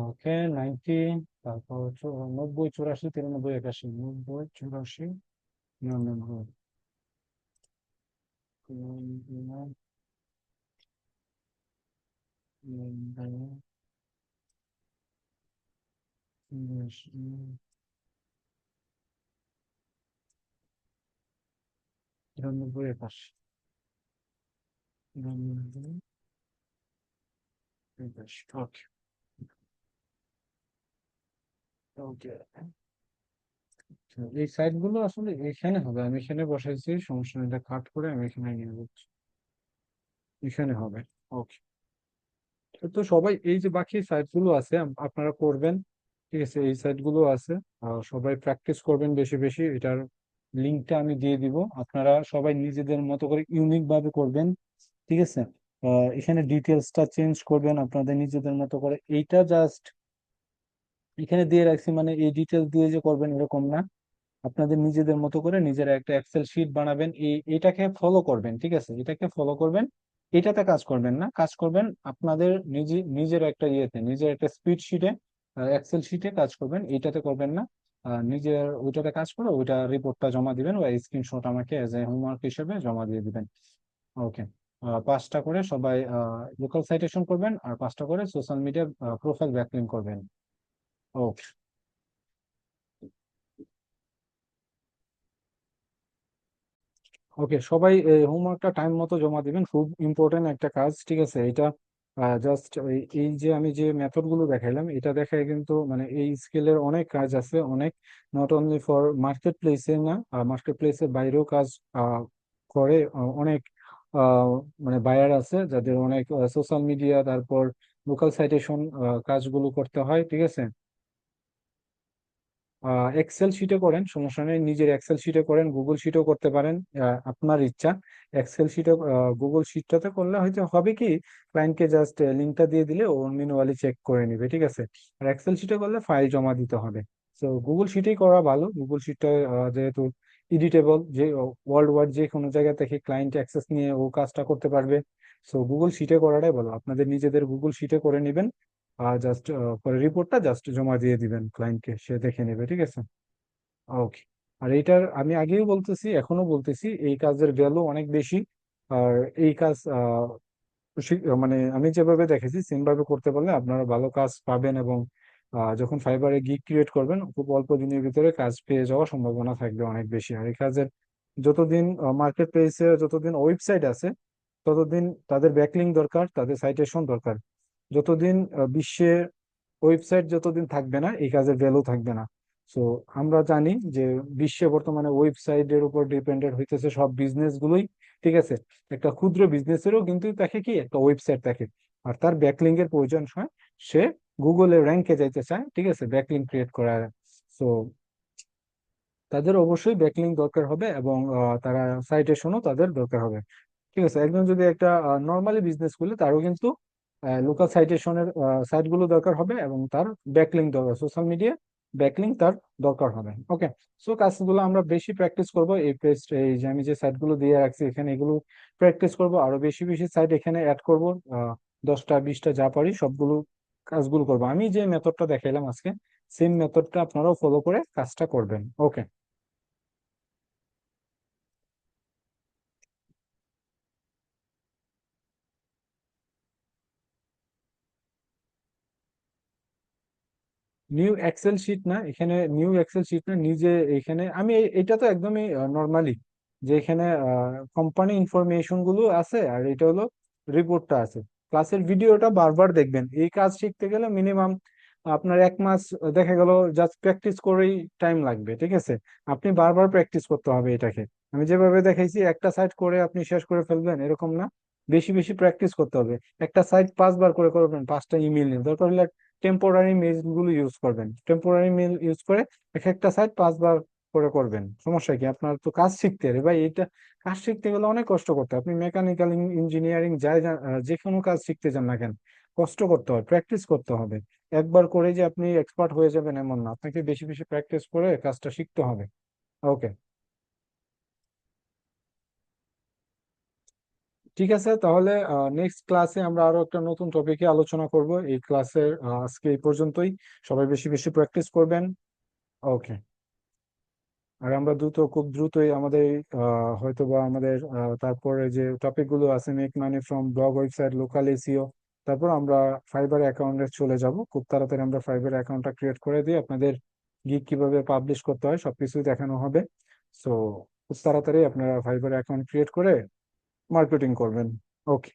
ওকে, 90, তারপর 90, 84, 93, 81, 90, 84, 99, 99, 93, 81, 99, 81। ওকে। ওকে, এই সাইট গুলো আসলে এখানে হবে, আমি এখানে বসাইছি, সমস্যা নেই, এটা কাট করে আমি এখানে নিয়ে যাচ্ছি, এখানে হবে। ওকে। তো সবাই এই যে বাকি সাইট গুলো আছে আপনারা করবেন, ঠিক আছে, এই সাইট গুলো আছে, সবাই প্র্যাকটিস করবেন বেশি বেশি। এটার লিঙ্কটা আমি দিয়ে দিব, আপনারা সবাই নিজেদের মতো করে ইউনিক ভাবে করবেন, ঠিক আছে। এখানে ডিটেলসটা চেঞ্জ করবেন আপনাদের নিজেদের মতো করে, এইটা জাস্ট এখানে দিয়ে রাখছি, মানে এই ডিটেলস দিয়ে যে করবেন এরকম না। আপনাদের নিজেদের মতো করে নিজেরা একটা এক্সেল শিট বানাবেন, এটাকে ফলো করবেন, ঠিক আছে, এটাকে ফলো করবেন। এটাতে কাজ করবেন না, কাজ করবেন আপনাদের নিজের একটা ইয়েতে, নিজের একটা স্প্রেড শিটে, এক্সেল শিটে কাজ করবেন, এইটাতে করবেন না। নিজের ওইটাতে কাজ করে ওইটা রিপোর্টটা জমা দিবেন বা স্ক্রিনশট আমাকে এজ এ হোমওয়ার্ক হিসেবে জমা দিয়ে দিবেন। ওকে। 5টা করে সবাই লোকাল সাইটেশন করবেন, আর 5টা করে সোশ্যাল মিডিয়া প্রোফাইল ব্যাকলিঙ্ক করবেন। ওকে। ওকে, সবাই হোমওয়ার্কটা টাইম মতো জমা দিবেন, খুব ইম্পর্টেন্ট একটা কাজ, ঠিক আছে। এটা জাস্ট এই যে আমি যে মেথড গুলো দেখাইলাম, এটা দেখায় কিন্তু মানে এই স্কেলের অনেক কাজ আছে, অনেক, নট অনলি ফর মার্কেট প্লেসে না, মার্কেট প্লেসের বাইরেও কাজ করে অনেক আহ, মানে বায়ার আছে যাদের অনেক সোশ্যাল মিডিয়া, তারপর লোকাল সাইটেশন কাজগুলো করতে হয়, ঠিক আছে। এক্সেল শিটে করেন, সমস্যা নেই, নিজের এক্সেল শিটে করেন, গুগল শিটেও করতে পারেন, আপনার ইচ্ছা। এক্সেল শিটে, গুগল শিটটাতে করলে হয়তো হবে কি, ক্লায়েন্টকে জাস্ট লিঙ্কটা দিয়ে দিলে ও ম্যানুয়ালি চেক করে নিবে, ঠিক আছে। আর এক্সেল শিটে করলে ফাইল জমা দিতে হবে। তো গুগল শিটেই করা ভালো, গুগল শিটটা যেহেতু এডিটেবল, যে ওয়ার্ল্ড ওয়াইড যে কোনো জায়গা থেকে ক্লায়েন্ট অ্যাক্সেস নিয়ে ও কাজটা করতে পারবে। সো গুগল শিটে করাটাই ভালো, আপনাদের নিজেদের গুগল শিটে করে নেবেন, জাস্ট পরে রিপোর্টটা জাস্ট জমা দিয়ে দিবেন ক্লায়েন্টকে, সে দেখে নেবে, ঠিক আছে। ওকে। আর এইটার আমি আগেও বলতেছি, এখনো বলতেছি, এই কাজের ভ্যালু অনেক বেশি। আর এই কাজ মানে আমি যেভাবে দেখেছি সেম ভাবে করতে পারলে আপনারা ভালো কাজ পাবেন, এবং যখন ফাইবারে গিগ ক্রিয়েট করবেন খুব অল্প দিনের ভিতরে কাজ পেয়ে যাওয়ার সম্ভাবনা থাকবে অনেক বেশি। আর এই কাজের যতদিন মার্কেট প্লেসে, যতদিন ওয়েবসাইট আছে, ততদিন তাদের ব্যাকলিং দরকার, তাদের সাইটেশন দরকার। যতদিন বিশ্বে ওয়েবসাইট যতদিন থাকবে না, এই কাজের ভ্যালু থাকবে না। সো আমরা জানি যে বিশ্বে বর্তমানে ওয়েবসাইটের উপর ডিপেন্ডেন্ট হইতেছে সব বিজনেস গুলোই, ঠিক আছে। একটা ক্ষুদ্র বিজনেসেরও কিন্তু তাকে কি একটা ওয়েবসাইট থাকে, আর তার ব্যাকলিং এর প্রয়োজন হয়, সে গুগলে র্যাঙ্কে যাইতে চায়, ঠিক আছে, ব্যাকলিং ক্রিয়েট করার। সো তাদের অবশ্যই ব্যাকলিঙ্ক দরকার হবে, এবং তারা সাইটেশনও তাদের দরকার হবে। ঠিক আছে, একজন যদি একটা নর্মালি বিজনেস করলে তারও কিন্তু লোকাল সাইটেশনের সাইটগুলো দরকার হবে, এবং তার ব্যাকলিঙ্ক দরকার, সোশ্যাল মিডিয়া ব্যাকলিঙ্ক তার দরকার হবে। ওকে, সো কাজগুলো আমরা বেশি প্র্যাকটিস করব, এই পেস্ট এই যে আমি যে সাইটগুলো দিয়ে রাখছি এখানে এগুলো প্র্যাকটিস করব, আরো বেশি বেশি সাইট এখানে অ্যাড করব, 10টা 20টা যা পারি সবগুলো কাজগুলো করব। আমি যে মেথডটা দেখাইলাম আজকে, সেম মেথডটা আপনারাও ফলো করে কাজটা করবেন। ওকে। নিউ এক্সেল শিট না, এখানে নিউ এক্সেল শিট না, নিজে এখানে আমি এটা তো একদমই নর্মালি, যে এখানে কোম্পানি ইনফরমেশন গুলো আছে আর এটা হলো রিপোর্টটা আছে। ক্লাসের ভিডিওটা বারবার দেখবেন, এই কাজ শিখতে গেলে মিনিমাম আপনার 1 মাস দেখা গেল জাস্ট প্র্যাকটিস করেই টাইম লাগবে। ঠিক আছে, আপনি বারবার প্র্যাকটিস করতে হবে এটাকে। আমি যেভাবে দেখাইছি একটা সাইট করে আপনি শেষ করে ফেলবেন এরকম না, বেশি বেশি প্র্যাকটিস করতে হবে। একটা সাইট 5বার করে করবেন, 5টা ইমেল নিয়ে দরকার হলে টেম্পোরারি মেইল গুলো ইউজ করবেন, টেম্পোরারি মেইল ইউজ করে এক একটা সাইট 5বার করে করবেন। সমস্যা কি, আপনার তো কাজ শিখতে হবে ভাই, এটা কাজ শিখতে গেলে অনেক কষ্ট করতে হয়। আপনি মেকানিক্যাল ইঞ্জিনিয়ারিং যাই যে কোনো কাজ শিখতে চান না কেন, কষ্ট করতে হয়, প্র্যাকটিস করতে হবে। একবার করে যে আপনি এক্সপার্ট হয়ে যাবেন এমন না, আপনাকে বেশি বেশি প্র্যাকটিস করে কাজটা শিখতে হবে। ওকে, ঠিক আছে, তাহলে নেক্সট ক্লাসে আমরা আরো একটা নতুন টপিকে আলোচনা করব। এই ক্লাসের আজকে এই পর্যন্তই। সবাই বেশি বেশি প্র্যাকটিস করবেন। ওকে। আর আমরা খুব দ্রুতই আমাদের হয়তো বা আমাদের তারপরে যে টপিক গুলো আছে, make money from blog, website, local SEO, তারপর আমরা ফাইবার অ্যাকাউন্টে চলে যাব। খুব তাড়াতাড়ি আমরা ফাইবার অ্যাকাউন্টটা ক্রিয়েট করে দিই, আপনাদের গিগ কিভাবে পাবলিশ করতে হয় সবকিছুই দেখানো হবে। সো খুব তাড়াতাড়ি আপনারা ফাইবার অ্যাকাউন্ট ক্রিয়েট করে মার্কেটিং করবেন। ওকে।